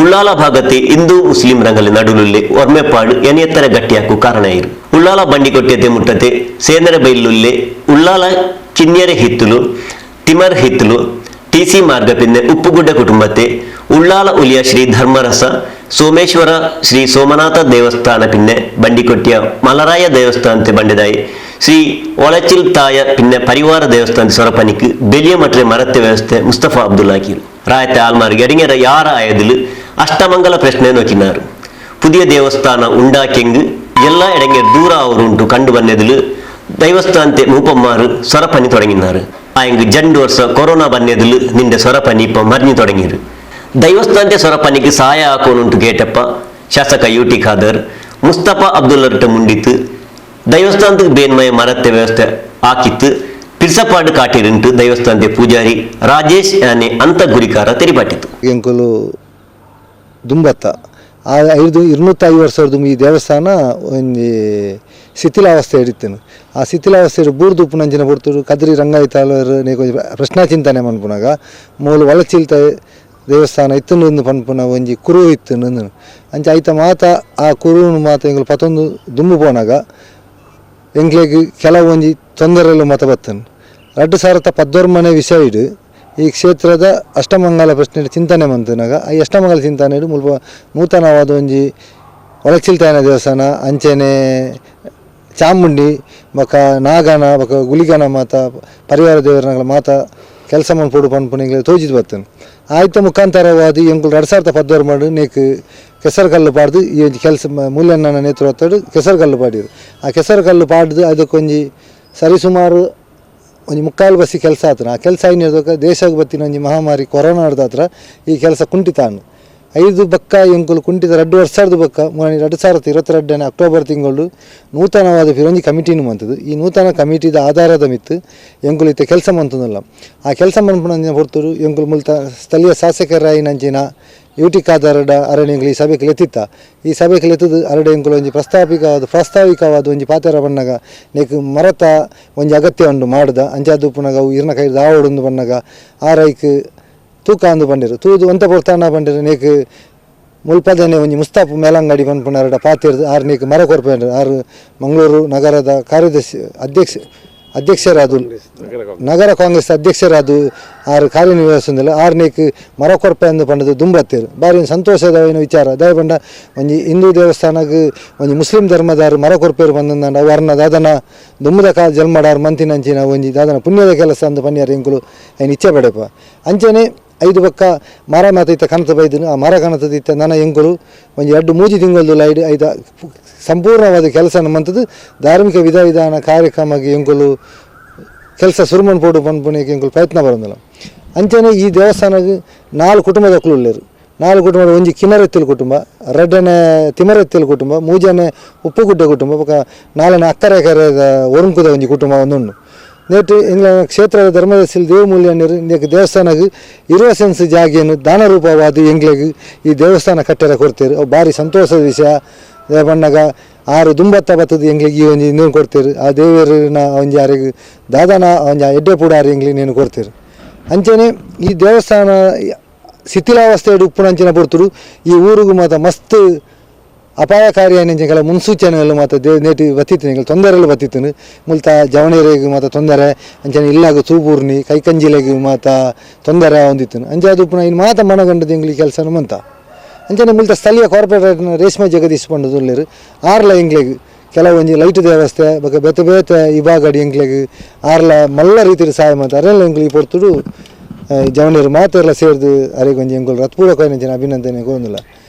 ಉಳ್ಳಾಲ ಭಾಗത്തെ ಹಿಂದೂ ಮುಸ್ಲಿಂ ರಂಗಲ್ಲಿ ನಡುಲುಲ್ಲೆ ಒರ್ಮೆಪಾಡು ಎನೆತ್ತರ ಗಟ್ಟಿಯಾಕು ಕಾರಣ ಇರು ಉಳ್ಳಾಲ ಬಂಡಿ ಕೊಟ್ಟಿಯತೆ ಮುಟ್ಟತೆ ಸೇಂದ್ರ ಬೈಲುಲ್ಲೆ ಉಳ್ಳಾಲ ಕಿನ್ಯರೆ ಹಿತ್ತಲು ತಿಮರ್ ಹಿತ್ತಲು TC ಮಾರ್ಗ ಪಿನ್ನೆ ಉಪ್ಪುಗುಡ್ಡ ಕುಟುಂಬತೆ ಉಳ್ಳಾಲ ಉಲಿಯ ಶ್ರೀ ಧರ್ಮರಸ ಸೋಮೇಶ್ವರ ಶ್ರೀ ಸೋಮನಾಥ ದೇವಸ್ಥಾನ ಪಿನ್ನೆ ಬಂಡಿಕೊಟ್ಟಿಯ ಮಲರಾಯ ದೇವಸ್ಥಾನತೆ ಬಂಡೆದಾಯಿ ಶ್ರೀ ಒಳಚಿಲ್ ತಾಯ ಪಿನ್ನೆ ಪರಿವಾರ ದೇವಸ್ಥಾನ ಸೊರಪನಿക്ക് ಬೆಲಿಯ ಮಟ್ರೆ ಮರತ್ತೆ ವ್ಯವಸ್ಥೆ ಮುಸ್ತಫಾ അബ്ദുല്ലാക്കിയിൽ ರಾಯತೆ ಆಲ್ಮಾರ್ಗೆ ಅಡಿಂಗರ ಯಾರ ಆಯದಿಲು ಅಷ್ಟಮಂಗಲ ಪ್ರಶ್ನೆ ನೋಕಿನಾರು പുതിയ ದೇವಸ್ಥಾನ ഉണ്ടാക്കിയെങ്കിൽ എല്ലാ ഇടങ്ങെ ദൂര അവരുണ്ടു കണ്ടു വന്നതിൽ ദൈവസ്ഥാനത്തെ മൂപ്പന്മാർ സ്വറപ്പനി തുടങ്ങിനാറ് ആയെങ്കിൽ 2 ವರ್ಷ ಕೊರೋನಾ ಬನ್ನೆದಿൽ നിന്റെ സ്വറപ്പനി ഇപ്പം മറിഞ്ഞു തുടങ്ങിയത് ദൈവസ്ഥാനത്തെ സ്വറപ്പനിക്ക് സഹായ ആക്കോണുಂಟು കേട്ടപ്പ ಶಾಸಕ UT ಖಾದರ್ ಮುಸ್ತಫಾ ಅಬ್ದುಲ್ಲರ್ಟ ಮುಂಡಿತ್ತು ದೈವಸ್ಥಾನಕ್ಕೆ ಬೇನ್ಮಯ ಮರತ್ತೆ ವ್ಯವಸ್ಥೆ ಹಾಕಿತ್ತು ಪಿರ್ಸಪಾಡು ಕಾಟಿರುಂಟು ದೈವಸ್ಥಾನದ ಪೂಜಾರಿ ರಾಜೇಶ್ ಆನೆ ಅಂತ ಗುರಿಕಾರ ತೆರಿಪಾಟಿತ್ತು ಎಂಕುಲು ದುಂಬತ್ತ 250 ವರ್ಷದ ಈ ದೇವಸ್ಥಾನ ಒಂದು ಶಿಥಿಲಾವಸ್ಥೆ ಹಿಡಿತೇನೆ ಆ ಶಿಥಿಲಾವಸ್ಥೆ ಬೂರ್ದು ಉಪ್ಪುನಂಚಿನ ಬರ್ತರು ಕದ್ರಿ ರಂಗಾಯಿತಾಲರು ಪ್ರಶ್ನಾ ಚಿಂತನೆ ಮನ್ಪುನಾಗ ಮೂಲ ಒಳಚಿಲ್ತ ದೇವಸ್ಥಾನ ಇತ್ತು ಪನ್ಪುನ ಒಂಜಿ ಕುರು ಇತ್ತು ಅಂಚ ಆಯ್ತ ಮಾತ ಆ ಕುರುನು ಮಾತ ಎಂಗ್ಲು ಪತ್ತೊಂದು ದುಂಬು ಪೋನಾಗ ಎಂಗ್ಲಿಗೆ ಕೆಲವು ಒಂಜಿ ತೊಂದರೆಲು ಮತ ಬತ್ತನು 2014 ಮನೆ ವಿಷಯ ಇಡು ಈ ಕ್ಷೇತ್ರದ ಅಷ್ಟಮಂಗಲ ಪ್ರಶ್ನೆ ಚಿಂತನೆ ಮಂತನಾಗ ಆ ಅಷ್ಟಮಂಗಲ ಚಿಂತನೆ ಇಡು ಮುಲ್ಪ ನೂತನವಾದ ಒಂಜಿ ಒಳಚಿಲ್ತಾಯನ ದೇವಸ್ಥಾನ ಅಂಚೆನೆ ಚಾಮುಂಡಿ ಬಕ ನಾಗನ ಬಕ ಗುಲಿಗನ ಮಾತ ಪರಿವಾರ ದೇವರಗಳ ಮಾತ ಕೆಲಸ ಮಾಡ್ಕೊಡು ಪನ್ಪುನಿಗೆ ತೋಜಿದ್ ಬರ್ತನು ಆಯ್ತ ಮುಖಾಂತರವಾದಿ ಎಂಕುಲು 2016 ಮಾಡಿ ನೀಕು ಕೆಸರುಕಲ್ಲು ಪಾಡ್ದು ಈ ಕೆಲಸ ಮೂಲ್ಯಣ್ಣನ ನೇತೃತ್ವಡು ಕೆಸರುಕಲ್ಲು ಪಾಡಿದ್ರು ಆ ಕೆಸರುಕಲ್ಲು ಪಾಡ್ದು ಅದಕ್ಕೊಂಜಿ ಸರಿಸುಮಾರು ಒಂಜಿ 3/4 ಬಸ್ಸಿ ಕೆಲಸ ಆತನ ಆ ಕೆಲಸ ಏನಿರ್ದಕ್ಕೆ ದೇಶಕ್ಕೆ ಬತ್ತಿನ ಒಂಜಿ ಮಹಾಮಾರಿ ಕೊರೋನಾ ಹಿಡ್ದ ಹತ್ರ ಈ ಕೆಲಸ ಕುಂಠಿತಾನು 5 ಬಕ್ಕ ಎಂಕುಲು ಕುಂಠಿತ 2 ವರ್ಷದ ಬಕ್ಕ 2022 ಅಕ್ಟೋಬರ್ ತಿಂಗಳು ನೂತನವಾದ ಫಿರಂಜಿ ಕಮಿಟಿನೂ ಮಂತದ್ದು ಈ ನೂತನ ಕಮಿಟಿದ ಆಧಾರದ ಮಿತ್ತು ಎಂಕುಲು ಇತ್ತೆ ಕೆಲಸ ಮಂತದಲ್ಲ ಆ ಕೆಲಸ ಮನ್ಪುನ ಹೊರ್ತರು ಎಂಕುಲು ಮುಲ್ತ ಸ್ಥಳೀಯ ಶಾಸಕರಾಯಿನಂಚಿನ UT ಖಾದರ್ಡ ಅರಣ್ಯಗಳು ಈ ಸಭೆಗೆ ಲೆತ್ತಿತ್ತ ಈ ಸಭೆಗೆ ಲೆತ್ತದು ಅರಡೆ ಎಂಕುಲು ಒಂಜಿ ಪ್ರಾಸ್ತಾವಿಕವಾದ ಒಂಜಿ ಪಾತ್ರ ಬಣ್ಣಗ ನೆಕ್ ಮರತ ಒಂಜಿ ಅಗತ್ಯ ಉಂಡು ಮಾಡ್ದ ಅಂಚಾದು ಪುನಗ ಅವು ಇರ್ನ ಕೈದು ಆವಡೊಂದು ಬಣ್ಣಗ ಆರೈಕ್ ತೂಕ ಅಂದು ಬಂದಿರು ತೂದು ಒಂತ ಪೊರ್ತಾನ ಬಂದಿರು ನೇಕ್ ಮುಲ್ಪದನೆ ಒಂಜಿ ಮುಸ್ತಾಫ್ ಮೇಲಂಗಡಿ ಪನ್ಪುನರಡ ಪಾತಿರ್ದು ಆರು ನೇಕ್ ಮರ ಕೊರ್ಪೇಂಡ್ರು ಆರು ಮಂಗಳೂರು ನಗರದ ಕಾರ್ಯದರ್ಶಿ ಅಧ್ಯಕ್ಷರಾದು ನಗರ ಕಾಂಗ್ರೆಸ್ ಅಧ್ಯಕ್ಷರಾದು ಆರು ಕಾರ್ಯನಿರ್ವಹಿಸಿಲ್ಲ 6 ನೇಕ್ ಮರ ಕೊರ್ಪೆ ಅಂದು ಪಂಡದು ದುಂಬತ್ತೇರು ಬಾರಿ ಸಂತೋಷದ ವಿಚಾರ ದಯ ಪಂಡ ಒಂಜಿ ಹಿಂದೂ ದೇವಸ್ಥಾನಕ್ಕೆ ಒಂಜಿ ಮುಸ್ಲಿಂ ಧರ್ಮದಾರು ಮರ ಕೊರ್ಪೇರು ಬಂದಂಡ ವರ್ಣ ದಾದನ ದುಮ್ಮದ ಕಾಲ ಜನ್ಮಡಾರು ಮಂತಿನಂಚಿನ ಒಂಜಿ ದಾದನ ಪುಣ್ಯದ ಕೆಲಸ ಅಂದು ಪನ್ಯಾರ ಎಂಕುಲು ಏನು ಇಚ್ಛೆ ಪಡೆಪ ಅಂಚನೆ 5 ಬಕ್ಕ ಮರ ಮಾತ ಇತ್ತ ಕನತ ಬೈದನು ಆ ಮರ ಕನತದಿತ್ತ ನನ್ನ ಎಂಕುಲು ಒಂಜಿ 2-3 ತಿಂಗಳದು ಲೈಡ್ ಐದ ಸಂಪೂರ್ಣವಾದ ಕೆಲಸ ಮಂತದ್ದು ಧಾರ್ಮಿಕ ವಿಧಾನ ಕಾರ್ಯಕ್ರಮಕ್ಕೆ ಎಂಕುಲು ಕೆಲಸ ಸುರುಮನ್ ಪೋಡು ಪನ್ಪುಣಿಗೆ ಎಂಕುಲು ಪ್ರಯತ್ನ ಬರೋದಿಲ್ಲ ಅಂಚನೆ ಈ ದೇವಸ್ಥಾನಕ್ಕೆ 4 ಕುಟುಂಬದ ಒಕ್ಕಲುಳ್ಳೇರು 4 ಕುಟುಂಬದ ಒಂಜಿ ಕಿನ್ನರೆತ್ತಲು ಕುಟುಂಬ 2ನೇ ತಿಮರೆತ್ತಲು ಕುಟುಂಬ 3ನೇ ಉಪ್ಪುಗುಡ್ಡ ಕುಟುಂಬ 4ನೇ ಅಕ್ಕರೆಕರೆದ ಒರುಂಕುದ ಒಂಜಿ ಕುಟುಂಬ ಒಂದೊಂದು ನೇಟು ಇಂಗ್ಲ ಕ್ಷೇತ್ರದ ಧರ್ಮದರ್ಶಿ ದೇವಮೂಲ್ಯಣ್ಣರು ದೇವಸ್ಥಾನಕ್ಕೆ 20 ಸೆನ್ಸ್ ಜಾಗೆಯನ್ನು ದಾನ ರೂಪವಾದ ಎಂಗ್ಲಿಗೆ ಈ ದೇವಸ್ಥಾನ ಕಟ್ಟಡ ಕೊಡ್ತೇರು ಅವು ಭಾರಿ ಸಂತೋಷದ ವಿಷಯ ಬಣ್ಣಗ 6 ದುಂಬತ್ತ ಬತ್ತದ ಎಂಗ್ಲಿಗೆ ಈ ಒಂಜಿ ನೀನು ಕೊಡ್ತೇರು ಆ ದೇವರನ್ನ ಒಂಜಿ ಯಾರಿಗೆ ದಾದನ ಒಂಜಿ ಎಡ್ಡೆ ಪುಡಾರಿ ಎಂಗ್ಲಿಗೆ ನೀನು ಕೊಡ್ತೇರು ಅಂಚನೆ ಈ ದೇವಸ್ಥಾನ ಶಿಥಿಲಾವಸ್ಥೆ ಉಪ್ಪುನಂಚಿನ ಪೊರ್ತರು ಈ ಊರಿಗೂ ಮಾತ್ರ ಮಸ್ತ್ ಅಪಾಯಕಾರಿ ಕೆಲವು ಮುನ್ಸೂಚನೆಗಳು ಮಾತ್ರ ನೇಟಿ ಬತ್ತಿತ್ತು ತೊಂದರೆಗಳು ಬತ್ತಿತ್ತು ಮುಲ್ತ ಜವಣೇರಿಗೆ ಮಾತ್ರ ತೊಂದರೆ ಅಂಚನೆ ಇಲ್ಲಾಗ ತೂಪೂರ್ನಿ ಕೈಕಂಜಿಲೆಗೆ ಮಾತ್ರ ತೊಂದರೆ ಹೊಂದಿತ್ತು ಅಂಚೆ ಪುನಃ ಇನ್ನು ಮಾತ್ರ ಮನಗಂಡದ ಎಂಗ್ಲಿಗೆ ಕೆಲಸ ಮಂತ ಅಂಚನೆ ಮುಲ್ತ ಸ್ಥಳೀಯ ಕಾರ್ಪೊರೇಟ್ ರೇಷ್ಮೆ ಜಗದೀಶ್ ಪಂಡದೊಳ್ಳೆರು 6 ಎಂಗ್ಲಿಗೆ ಕೆಲವು ಒಂಜಿ ಲೈಟ್ ವ್ಯವಸ್ಥೆ ಬಗ್ಗೆ ಬೇತೆ ಬೇತೆ ಇವಾಗಡಿ ಎಂಗ್ಲಿಗೆ 6 ಮಲ್ಲ ರೀತಿಯ ಸಹಾಯ ಮಾಡ್ತಾರೆ ಅರೆಲ್ಲ ಎಂಗ್ಲಿಗೆ ಪೊರ್ತುಡು ಜವಣೇರು ಮಾತೆಲ್ಲ ಸೇರಿದು ಅರೆಗೆ ಒಂಜಿ ಎಂಗುಲು ರತ್ಪೂರ್ವಕ ಅಭಿನಂದನೆ ಗೋಂದಿಲ್ಲ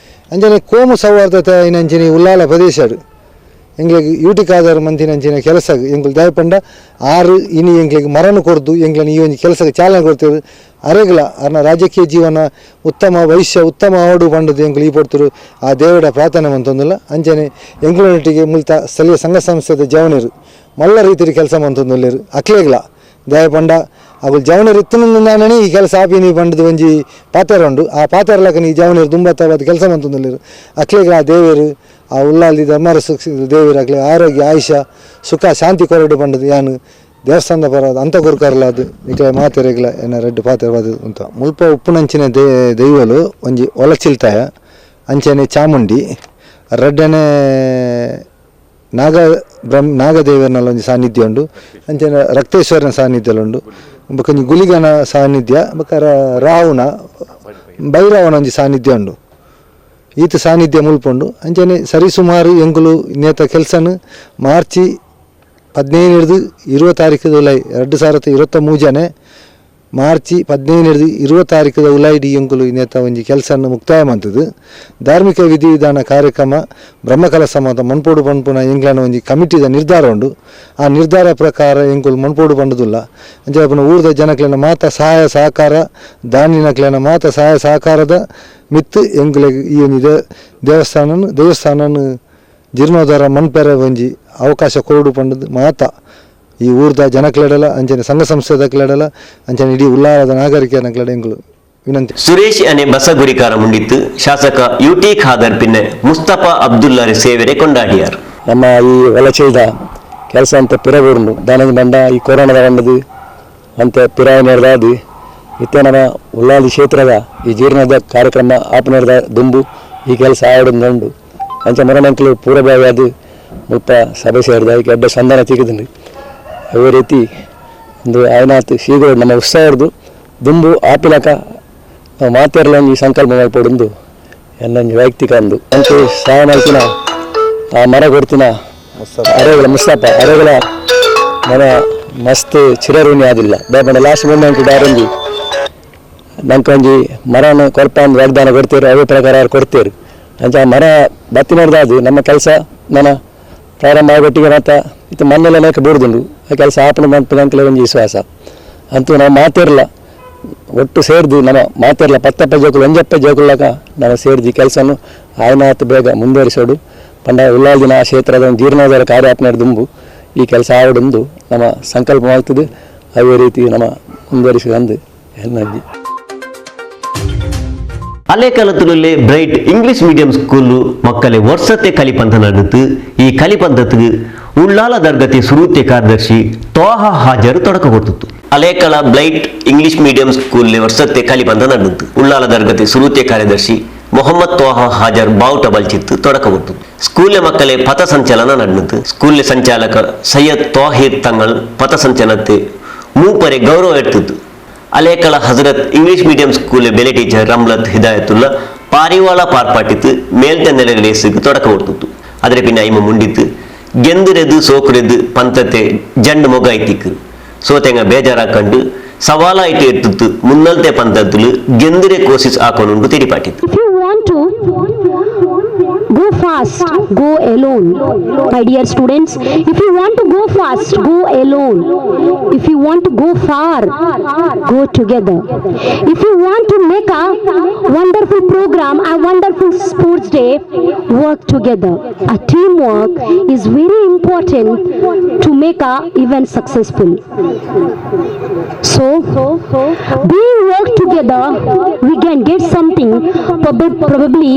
ಅಂಚನೆ ಕೋಮು ಸೌಹಾರ್ದತೆ ಏನಂಚಿನ ಉಲ್ಲಾಲ ಪ್ರದೇಶ ಎಂಗ್ಲಿಗೆ ಯೂಟಿಕ್ ಆಧಾರ ಮಂತಿನಂಚಿನ ಕೆಲಸ ಎಂಗ್ಲು ದಯಪಂಡ ಆರು ಇನಿ ಎಂಗ್ಲಿಗೆ ಮರಣ ಕೊರ್ದು ಎಂಗ್ಲನ್ನು ಈ ಒಂದು ಕೆಲಸಕ್ಕೆ ಚಾಲನೆ ಕೊಡ್ತೇವೆ ಅರೆಗಳ ಅರ್ನ ರಾಜಕೀಯ ಜೀವನ ಉತ್ತಮ ಭವಿಷ್ಯ ಉತ್ತಮ ಆಡು ಪಂಡದು ಎಂಗ್ಲು ಈ ಪಡ್ತರು ಆ ದೇವರ ಪ್ರಾರ್ಥನೆ ಮಂತೊಂದಿಲ್ಲ ಅಂಚನೆ ಎಂಗ್ಲೊಟ್ಟಿಗೆ ಮುಲ್ತ ಸ್ಥಳೀಯ ಸಂಘ ಸಂಸ್ಥೆದ ಜವನರು ಮಲ್ಲ ರೀತಿಯ ಕೆಲಸ ಮಂತೊಂದುಲ್ಲೇರು ಅಕ್ಲೇಗ್ಲ ದಯಪಂಡ ಅವುಗಳು ಜವನರು ಇತ್ತನೇ ಈ ಕೆಲಸ ಆಪಿನಿ ಪಂಡದು ಒಂಜಿ ಪಾತೆರ ಉಂಡು ಆ ಪಾತೆರಲಕ ಈ ಜವನರು ತುಂಬತ್ತವಾದ ಕೆಲಸ ಮಂತೊಂದುಲ್ಲೇರು ಅಕ್ಲೇಗ್ಲ ಆ ದೇವರು ಆ ಉಲ್ಲಾಲ್ದಿ ಧರ್ಮರ ದೇವರು ಅಕ್ಲೆ ಆರೋಗ್ಯ ಆಯುಷ ಸುಖ ಶಾಂತಿ ಕೊರಡು ಪಂಡದು ಯಾನು ದೇವಸ್ಥಾನದ ಪರವಾದ ಅಂತ ಗುರುಕರ್ಲಾದು ಇಕಲೆ ಮಾತೆರೆಗ್ಲ ಏನ ರೆಡ್ಡು ಪಾತೆರವಾದ ಅಂತ ಮುಲ್ಪ ಉಪ್ಪುನಂಚಿನ ದೈವಲು ಒಂಜಿ ಒಲಚಿಲ್ತಾಯ ಅಂಚನೆ ಚಾಮುಂಡಿ ರೆಡ್ಡನೆ ನಾಗದೇವರನಲ್ಲಿ ಒಂಜಿ ಸಾನ್ನಿಧ್ಯ ಉಂಡು ಅಂಚನೆ ರಕ್ತೇಶ್ವರನ ಸಾನ್ನಿಧ್ಯ ಉಂಡು ಕೊಂಚ ಗುಲಿಗನ ಸಾನ್ನಿಧ್ಯ ಬೇಕಾರೆ ರಾವಣ ಭೈರವನ ಒಂಜಿ ಸಾನ್ನಿಧ್ಯ ಉಂಡು ಈತ ಸಾನ್ನಿಧ್ಯ ಮುಲ್ಪುಂಡು ಅಂಚನೆ ಸರಿಸುಮಾರು ಎಂಗುಲು ನೇತ ಕೆಲಸನು ಮಾರ್ಚಿ 15-20 ಉಲೈ 2023 ಮಾರ್ಚಿ 15-20 ಉಲೈಡಿ ಎಂಕುಲು ಇನ್ನೇತ ಒಂಜಿ ಕೆಲಸವನ್ನು ಮುಕ್ತಾಯ ಮಂತದ್ದು ಧಾರ್ಮಿಕ ವಿಧಿವಿಧಾನ ಕಾರ್ಯಕ್ರಮ ಬ್ರಹ್ಮಕಲಶ ಮಾತ ಮನ್ಪೋಡು ಪನ್ಪುನ ಎಂಗ್ಲನ ಒಂಜಿ ಕಮಿಟಿದ ನಿರ್ಧಾರ ಉಂಡು ಆ ನಿರ್ಧಾರ ಪ್ರಕಾರ ಎಂಕುಲು ಮನ್ಪೋಡು ಪಂಡುದಿಲ್ಲ ಅಂಚೆ ಊರದ ಜನಕ್ಲೆನ ಮಾತ ಸಹಾಯ ಸಹಕಾರ ದಾನಿನಕ್ಲೆನ ಮಾತ ಸಹಾಯ ಸಹಕಾರದ ಮಿತ್ತು ಎಂಗ್ಲಿಗೆ ಈ ಒಂದು ದೇವಸ್ಥಾನ ಜೀರ್ಣೋದ್ಧಾರ ಮನ್ಪೆರೆ ಒಂಜಿ ಅವಕಾಶ ಕೊರಡು ಪಂಡದು ಮಾತ ಈ ಊರ್ದ ಜನಕ್ಲೆಡಲ ಅಂಚನೆ ಸಂಘ ಸಂಸ್ಥೆದಕ್ಲೆಡಲ ಅಂಚನೆ ಇಡೀ ಉಲ್ಲಾರದ ನಾಗರಿಕನಕ್ಲೆಡ ಎಂಗ್ಲು ವಿನಂತಿ. ಸುರೇಶ್ ಅನೆ ಬಸಗುರಿಕಾರ ಮುಂಡಿತ್ತು ಶಾಸಕ ಯುಟಿ ಖಾದರ್ ಪಿನ್ನೆ ಮುಸ್ತಫಾ ಅಬ್ದುಲ್ಲಾರಿ ಸೇವೆರೆ ಕೊಂಡಾಡಿಯಾರು. ನಮ್ಮ ಈ ಒಲಚೆಯ್ದ ಕೆಲಸ ಅಂತ ಪಿರಗೂರ್ನು ದಾನದ ಬಂಡ ಈ ಕೊರೋನಾದ ಬಂಡದು ಅಂತ ಪಿರಾಯ ನಡೆದಾದು ಇತ್ತೆ ನಮ್ಮ ಉಲ್ಲಾದಿ ಕ್ಷೇತ್ರದ ಈ ಜೀರ್ಣದ ಕಾರ್ಯಕ್ರಮ ಆಪನದ ದುಂಬು ಈ ಕೆಲಸ ಆಡೋದು ಅಂಚೆ ಮರಣಂಕಲು ಪೂರ್ವಭಾವಿ ಅದು ಮುಲ್ಪ ಸಭೆ ಸೇರಿದ ಈಗ ಎಡ್ಡ ಸಂಧಾನ ತೆಗೆದು ಅದೇ ರೀತಿ ಒಂದು ಆಯ್ನಾತ್ ಶೀಘ್ರ ನಮ್ಮ ಉತ್ಸವದ್ದು ದುಂಬು ಆಪಿಲಕ ನಾವು ಮಾತೇರಲ ಈ ಸಂಕಲ್ಪ ಮಾಡ್ಪಡೊಂದು ಎನ್ನ ವೈಯಕ್ತಿಕ ಅಂದು ಅಂತೂ ಸಾವನಲ್ತಿನ ಆ ಮರ ಕೊಡ್ತಿನ ಅರೆಗಳ ಮುಸ್ತಫ ಅರೆಗಳ ಮನ ಮಸ್ತ್ ಚಿರಋಣಿ ಆದಿಲ್ಲ ಬೇಡ ಲಾಸ್ಟ್ ಮೂಮೆಂಟ್ ಡಾರಂಜಿ ನಂಕೊಂಜಿ ಮರನ ಕೊಲ್ಪ ಒಂದು ವಾಗ್ದಾನ ಕೊಡ್ತೇರು ಅವೇ ಪ್ರಕಾರ ಅವ್ರು ಕೊಡ್ತೇರು ಅಂಚ ಆ ಮರ ಬತ್ತಿ ನಡೆದಾದು ನಮ್ಮ ಕೆಲಸ ನನ್ನ ಪ್ರಾರಂಭ ಆಗೊಟ್ಟಿಗೆ ಮಾತ್ರ ಇದು ಮನೆಯಲ್ಲ ನೇಕ ಬಿಡುದುಂಡು ಆ ಕೆಲಸ ಆಪಣ ಮಂತ್ಲೆ ಒಂದು ವಿಶ್ವಾಸ ಅಂತೂ ನಾವು ಮಾತಿರಲ್ಲ ಒಟ್ಟು ಸೇರಿದು ನಮ್ಮ ಮಾತಿರಲ್ಲ 10 ಜೋಕುಲು 1 ಜೋಕುಲಾಗ ನಾವು ಸೇರಿದು ಕೆಲಸನು ಆಯ್ನಾತ್ ಬೇಗ ಮುಂದುವರಿಸೋಡು ಪಂಡ ಉಲ್ಲಾದಿನ ಆ ಕ್ಷೇತ್ರದ ಒಂದು ಜೀರ್ಣೋದ್ಧಾರ ಕಾರ್ಯಾಪನೆ ದುಂಬು ಈ ಕೆಲಸ ಆವಡೊಂದು ನಮ್ಮ ಸಂಕಲ್ಪ ಮಾಡ್ತದೆ ಅದೇ ರೀತಿ ನಮ್ಮ ಮುಂದುವರಿಸಿ ಅಂದು ಎನ್ನಂಜಿ. ಅಲೆ ಕಾಲದಲ್ಲಿ ಬ್ರೈಟ್ ಇಂಗ್ಲಿಷ್ ಮೀಡಿಯಂ ಸ್ಕೂಲ್ ಮಕ್ಕಳೇ ವರ್ಷത്തെ ಕಲಿಪಂಥ ನಡೆದು ಈ ಕಲಿಪಂಥಕ್ಕೆ ಉಳ್ಳಾಲ ದರ್ಗತಿ ಸುರೂತ್ಯ ಕಾರ್ಯದರ್ಶಿ ತೋಹ ಹಾಜರು ತೊಡಕ ಕೊಟ್ಟಿತ್ತು. ಅಲೇಕಲ ಬ್ರೈಟ್ ಇಂಗ್ಲಿಷ್ ಮೀಡಿಯಂ ಸ್ಕೂಲ್ ವರ್ಷത്തെ ಕಲಿಪಂಥ ನಡೆದು ಉಳ್ಳಾಲ ದರ್ಗತಿ ಸುರೂತ್ಯ ಕಾರ್ಯದರ್ಶಿ ಮೊಹಮ್ಮದ್ ತೋಹ ಹಾಜರ್ ಬಾವುಟ ಬಲ್ಚಿತ್ತು ತೊಡಕ ಕೊಟ್ಟು ಸ್ಕೂಲ್ಲೆ ಮಕ್ಕಳೇ ಪಥ ಸಂಚಲನ ನಡೆದು ಸ್ಕೂಲ್ಲೆ ಸಂಚಾಲಕ ಸೈಯದ್ ತೋಹೀರ್ ತಂಗಳ್ ಪಥ ಸಂಚಲನತೆ ಮೂಪರೆ ಗೌರವ ಎಡ್ತಿತ್ತು. ಅಲೇಕಲ ಹಜರತ್ ಇಂಗ್ಲಿಷ್ ಮೀಡಿಯಂ ಸ್ಕೂಲ್ ಬೆಲೆ ಟೀಚರ್ ರಮ್ಲತ್ ಹಿದಾಯತುಲ್ಲಾ ಪಾರಿವಾಳ ಪಾರ್ಪಾಟಿತ್ತು ಮೇಲ್ತಂದೆಲೆ ರೇಸಿಗೆ ತೊಡಕ ಕೊಡ್ತಿತ್ತು. ಅದರ ಪಿನ್ನ ಐಮ ಮುಂಡಿತ್ತು ಗೆಂದಿರೆದು ಸೋಕುರೆದು ಪಂಥತೆ ಜಂಡ್ ಮೊಗ ಐತಿಕ್ಕು ಸೋತೆಂಗ ಬೇಜಾರಾಕಂಡು ಸವಾಲ ಐಟಿ ಎತ್ತಿತ್ತು ಮುನ್ನಲ್ತೆ ಪಂಥತ್ತುಲು ಗೆಂದಿರೆ ಕೋಸಿಸ್ ಹಾಕೊಂಡು ತಿರಿಪಾಟಿತ್ತು. Go fast, go alone. My dear students, if you want to go fast, go alone. If you want to go far, go together. If you want to make a wonderful program, a wonderful sports day, work together. A teamwork is very important to make a event successful. So, being work together, we can get something probably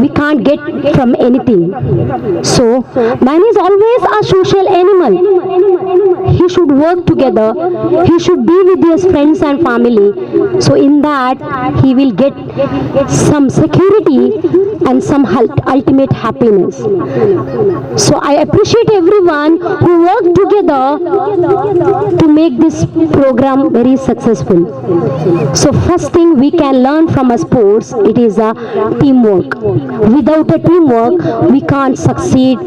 we can't get from anything. So, man is always a social animal. He should work together. He should be with his friends and family. So, in that, he will get some security and some ultimate happiness. So, I appreciate everyone who work together to make this program very successful. So, first thing we can learn from a sports, it is a teamwork. Without a teamwork, we can't succeed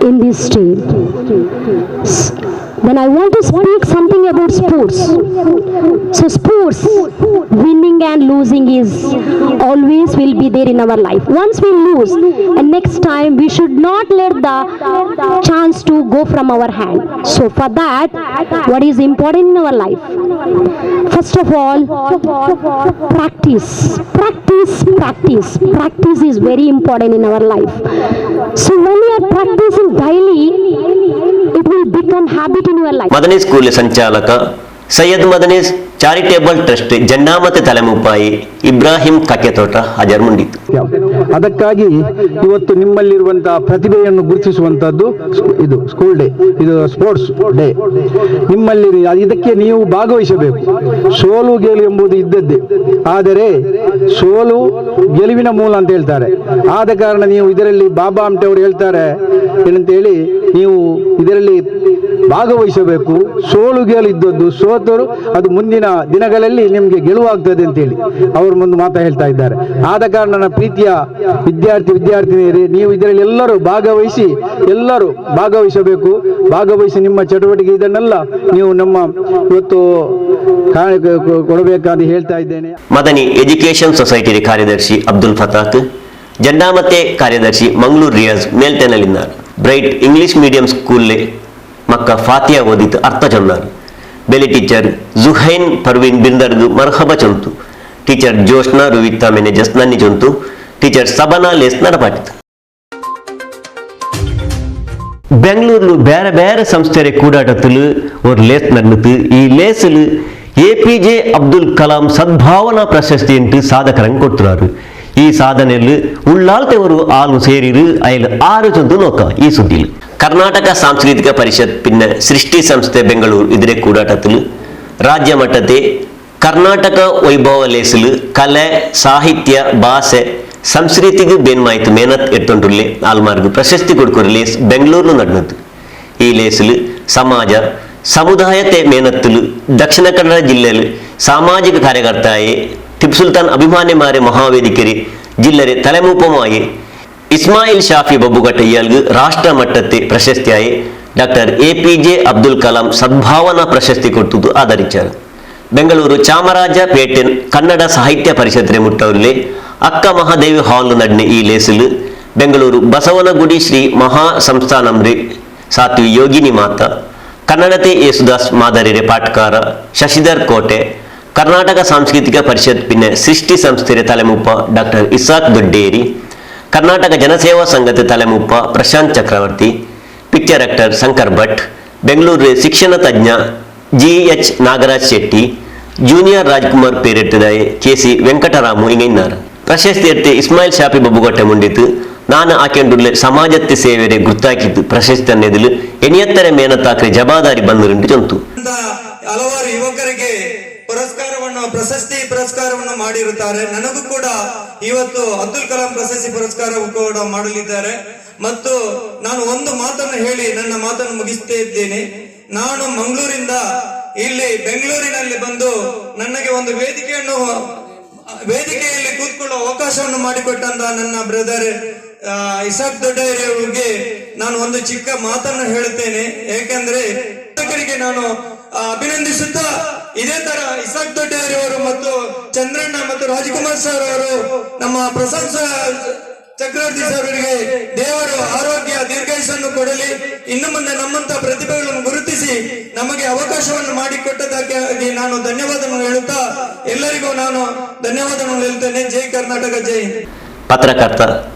in this stage. Then I want to speak something about sports. So sports, winning and losing is always will be there in our life. Once we lose, and next time we should not let the chance to go from our hand. So for that, what is important in our life? First of all, practice. Practice is very important in our life. So when you are practicing daily, it will become habit in your life. Madani school ಸಂಚಾಲಕ Syed ಮದನೀಸ್ charitable trust ಜಂಡಾಮತೆ ತಲೆಮುಪ್ಪಾಯಿ Ibrahim ಕಕ್ಕೆತೋಟ ಹಾಜರು ಮುಂಡಿತು. ಅದಕ್ಕಾಗಿ ಇವತ್ತು ನಿಮ್ಮಲ್ಲಿರುವಂತಹ ಪ್ರತಿಭೆಯನ್ನು ಗುರುತಿಸುವಂತದ್ದು ಇದು school day, ಇದು sports day. ನಿಮ್ಮಲ್ಲಿ ಇದಕ್ಕೆ ನೀವು ಭಾಗವಹಿಸಬೇಕು. ಸೋಲು ಗೆಲುವು ಎಂಬುದು ಇದ್ದದ್ದೇ, ಆದರೆ ಸೋಲು ಗೆಲುವಿನ ಮೂಲ ಅಂತ ಹೇಳ್ತಾರೆ. ಆದ ಕಾರಣ ನೀವು ಇದರಲ್ಲಿ ಬಾಬಾ ಆಮ್ಟೆ ಅವರು ಹೇಳ್ತಾರೆ ಏನಂತೇಳಿ, ನೀವು ಇದರಲ್ಲಿ ಭಾಗವಹಿಸಬೇಕು. ಸೋಲು ಗೆಲುವು ಇದ್ದದ್ದು, ಸೋತರು ಅದು ಮುಂದಿನ ದಿನಗಳಲ್ಲಿ ನಿಮಗೆ ಗೆಲುವಾಗ್ತದೆ ಅಂತೇಳಿ ಅವರು ಮುಂದೆ ಮಾತಾ ಹೇಳ್ತಾ ಇದ್ದಾರೆ. ಆದ ಕಾರಣ ನನ್ನ ಪ್ರೀತಿಯ ವಿದ್ಯಾರ್ಥಿನಿಯರೇ, ನೀವು ಇದರಲ್ಲಿ ಎಲ್ಲರೂ ಭಾಗವಹಿಸಬೇಕು. ಭಾಗವಹಿಸಿ ನಿಮ್ಮ ಚಟುವಟಿಕೆ ಇದನ್ನೆಲ್ಲ ನೀವು ನಮ್ಮ ಇವತ್ತು ಕೊಡಬೇಕಂತ ಹೇಳ್ತಾ ಇದ್ದೇನೆ. ಮದನಿ ಎಜುಕೇಶನ್ ಸೊಸೈಟಿ ಕಾರ್ಯದರ್ಶಿ ಅಬ್ದುಲ್ ಫತಾಕ್, ಜಂಡಾಮತೆ ಕಾರ್ಯದರ್ಶಿ ಮಂಗಳೂರು ರಿಯಾಜ್ ಮೇಲ್ತೆನಲ್ಲಿದ್ದಾರೆ. ಬ್ರೈಟ್ ಇಂಗ್ಲಿಷ್ ಮೀಡಿಯಂ ಸ್ಕೂಲ್ಲೆ ಮಕ್ಕ ಫಾತಿಯಾ ಓದಿತು ಅರ್ಥ ಚೊన్నారు. ಬೆಲೆ ಟೀಚರ್ ಜುಹೈನ್ ಪರ್ವೀನ್ ಬಿಂದರ್ದು ಮರ್ಹಬ ಚೊಂತು. ಟೀಚರ್ ಜೋಷ್ನಾ ರುವಿಕ್ತಾ ಮೆನೆಜಸ್ ನನ್ನಿ ಚೊಂತು. ಟೀಚರ್ ಸಬನಾ ಲೇಸ್ ನಡಪಾಟಿತು. ಬೆಂಗಳೂರು ಬೇರೆ ಬೇರೆ ಸಂಸ್ಥೆಯ ಕೂಡಾಟത്തിൽ ஒரு ಲೇಸ್ ನಡೆಯಿತು. ಈ ಲೇಸಲು APJ ಅಬ್ದುಲ್ ಕಲಾಂ ಸದ್ಭಾವನಾ ಪ್ರಶಸ್ತಿ ಎಂಟು ಸಾಧಕರಂಗೆ ಕೊಡ್ತಾರೆ. ಈ ಸಾಧನೆಯಲ್ಲಿ ಉಳ್ಳಾಳ್ತೆವರು ಆಳು ಸೇರಿರು ಅಯ್ಲು 6 ಚೊಂದು ನೋಕ ಈ ಸುದ್ದಿಲು. ಕರ್ನಾಟಕ ಸಾಂಸ್ಕೃತಿಕ ಪರಿಷತ್ ಪಿನ್ನ ಸೃಷ್ಟಿ ಸಂಸ್ಥೆ ಬೆಂಗಳೂರು ಇದರ ಕೂಡಾಟത്തിൽ ರಾಜ್ಯ ಮಟ್ಟದ ಕರ್ನಾಟಕ ವೈಭವ ಲೇಸಲು ಕಲೆ ಸಾಹಿತ್ಯ ಭಾಷೆ ಸಂಸ್ಕೃತಿಗೆ ಬೇನ್ಮಾಯ್ತು ಮೇನತ್ ಎಟ್ಟೊಂಡುಲ್ಲೆ ಆಲ್ಮಾರ್ಗು ಪ್ರಶಸ್ತಿ ಕೊಡ್ಕೊರು ಲೇಸ್ ಬೆಂಗಳೂರು ನಡೆಯಿತು. ಈ ಲೇಸಲು ಸಮಾಜ ಸಮುದಾಯತೆ ಮೇನತ್ತಲು ದಕ್ಷಿಣ ಕನ್ನಡ ಜಿಲ್ಲೆಯಲ್ಲಿ ಸಾಮಾಜಿಕ ಕಾರ್ಯಕರ್ತಾಯೇ ಟಿಪ್ಪು ಸುಲ್ತಾನ್ ಅಭಿಮಾನಿ ಮಾರೆ ಮಹಾವೇದಿಕೆರಿ ಜಿಲ್ಲೆರೆ ತಲೆಮೂಪಮಾಯೇ ಇಸ್ಮಾಯಿಲ್ ಶಾಫಿ ಬಬ್ಬುಗಟ್ಟಯ್ಯಲ್ಗು ರಾಷ್ಟ್ರ ಮಟ್ಟത്തെ ಪ್ರಶಸ್ತಿಯಾയി ಡಾಕ್ಟರ್ APJ ಅಬ್ದುಲ್ ಕಲಾಂ ಸದ್ಭಾವನಾ ಪ್ರಶಸ್ತಿ ಕೊಟ್ಟುದು ಆಧರಿಸಿದರು. ಬೆಂಗಳೂರು ಚಾಮರಾಜಪೇಟೆ ಕನ್ನಡ ಸಾಹಿತ್ಯ ಪರಿಷತ್ರೆ ಮುಟ್ಟವರಲ್ಲಿ ಅಕ್ಕ ಮಹಾದೇವಿ ಹಾಲ್ ನಡ್ನೆ ಈ ಲೇಸಲು ಬೆಂಗಳೂರು ಬಸವನಗುಡಿ ಶ್ರೀ ಮಹಾ ಸಂಸ್ಥಾನಂರಿ ಸಾತ್ವಿ ಯೋಗಿನಿ ಮಾತಾ ಕನ್ನಡತೆ ಯೇಸುದಾಸ್ ಮಾದರಿರೆ ಪಾಟ್ಕಾರ ಶಶಿಧರ್ ಕೋಟೆ ಕರ್ನಾಟಕ ಸಾಂಸ್ಕೃತಿಕ ಪರಿಷತ್ ಪಿನ್ನ ಸೃಷ್ಟಿ ಸಂಸ್ಥೆಯ ತಲೆಮುಪ್ಪ ಡಾಕ್ಟರ್ ಇಸಾಕ್ ದೊಡ್ಡೇರಿ ಕರ್ನಾಟಕ ಜನಸೇವಾ ಸಂಘದ ತಲೆಮುಪ್ಪ ಪ್ರಶಾಂತ್ ಚಕ್ರವರ್ತಿ ಪಿಕ್ಚರ್ ಆಕ್ಟರ್ ಶಂಕರ್ ಭಟ್ ಬೆಂಗಳೂರು ಶಿಕ್ಷಣ ತಜ್ಞ GH ನಾಗರಾಜ್ ಶೆಟ್ಟಿ ಜೂನಿಯರ್ ರಾಜ್ಕುಮಾರ್ ಪೇರೆಟ್ಟದಾಯ KC ವೆಂಕಟರಾಮು ಇಂಗಿನ್ನಾರ ಪ್ರಶಸ್ತಿ ಎತ್ತೆ ಇಸ್ಮಾಯಿಲ್ ಶಾಫಿ ಬಬ್ಬುಗೊಟ್ಟೆ ಮುಂಡಿತು ನಾನು ಆಕೆಂಡುಳ್ಳೆ ಸಮಾಜಕ್ಕೆ ಸೇವೆರೆ ಗುರ್ತಾಕಿದ್ದು ಪ್ರಶಸ್ತಿ ಅನ್ನೋದಿಲು ಎಣಿಯತ್ತರೆ ಮೇನತಾಕ್ರೆ ಜವಾಬ್ದಾರಿ ಬಂದಿರುಂಟು ಚೊಂತು. ಹಲವಾರು ಯುವಕರಿಗೆ ಪ್ರಶಸ್ತಿ ಪುರಸ್ಕಾರವನ್ನು ಮಾಡಿರುತ್ತಾರೆ. ನನಗೂ ಕೂಡ ಇವತ್ತು ಅಬ್ದುಲ್ ಕಲಾಂ ಪ್ರಶಸ್ತಿ ಪುರಸ್ಕಾರ ಕೂಡ ಮಾಡಲಿದ್ದಾರೆ. ಮತ್ತು ನಾನು ಒಂದು ಮಾತನ್ನು ಹೇಳಿ ನನ್ನ ಮಾತನ್ನು ಮುಗಿಸ್ತಾ ಇದ್ದೇನೆ. ನಾನು ಮಂಗಳೂರಿಂದ ಇಲ್ಲಿ ಬೆಂಗಳೂರಿನಲ್ಲಿ ಬಂದು ನನಗೆ ಒಂದು ವೇದಿಕೆಯಲ್ಲಿ ಕೂತ್ಕೊಳ್ಳುವ ಅವಕಾಶವನ್ನು ಮಾಡಿಕೊಟ್ಟಂತ ನನ್ನ ಬ್ರದರ್ ಇಸಾಕ್ ದೊಡ್ಡೇರಿ ಅವರಿಗೆ ನಾನು ಒಂದು ಚಿಕ್ಕ ಮಾತನ್ನು ಹೇಳುತ್ತೇನೆ. ಏಕೆಂದ್ರೆ ನಾನು ಅಭಿನಂದಿಸುತ್ತಾ ಇದೇ ತರ ಇಸಾಕ್ ದೊಡ್ಡೇರಿ ಅವರು ಮತ್ತು ಚಂದ್ರಣ್ಣ ಮತ್ತು ರಾಜಕುಮಾರ್ ಸರ್ ಅವರು ನಮ್ಮ ಪ್ರಶಂಸ ಚಕ್ರವರ್ತಿ ಸರ್ ಅವರಿಗೆ ದೇವರು ಆರೋಗ್ಯ ದೀರ್ಘಾಯುಷನ್ನು ಕೊಡಲಿ. ಇನ್ನು ಮುಂದೆ ನಮ್ಮಂತ ಪ್ರತಿಭೆಗಳನ್ನು ಗುರುತಿಸಿ ನಮಗೆ ಅವಕಾಶವನ್ನು ಮಾಡಿಕೊಟ್ಟದಕ್ಕಾಗಿ ನಾನು ಧನ್ಯವಾದವನ್ನು ಹೇಳುತ್ತಾ ಎಲ್ಲರಿಗೂ ನಾನು ಧನ್ಯವಾದವನ್ನು ಹೇಳುತ್ತೇನೆ. ಜೈ ಕರ್ನಾಟಕ ಜೈ. ಪತ್ರಕರ್ತ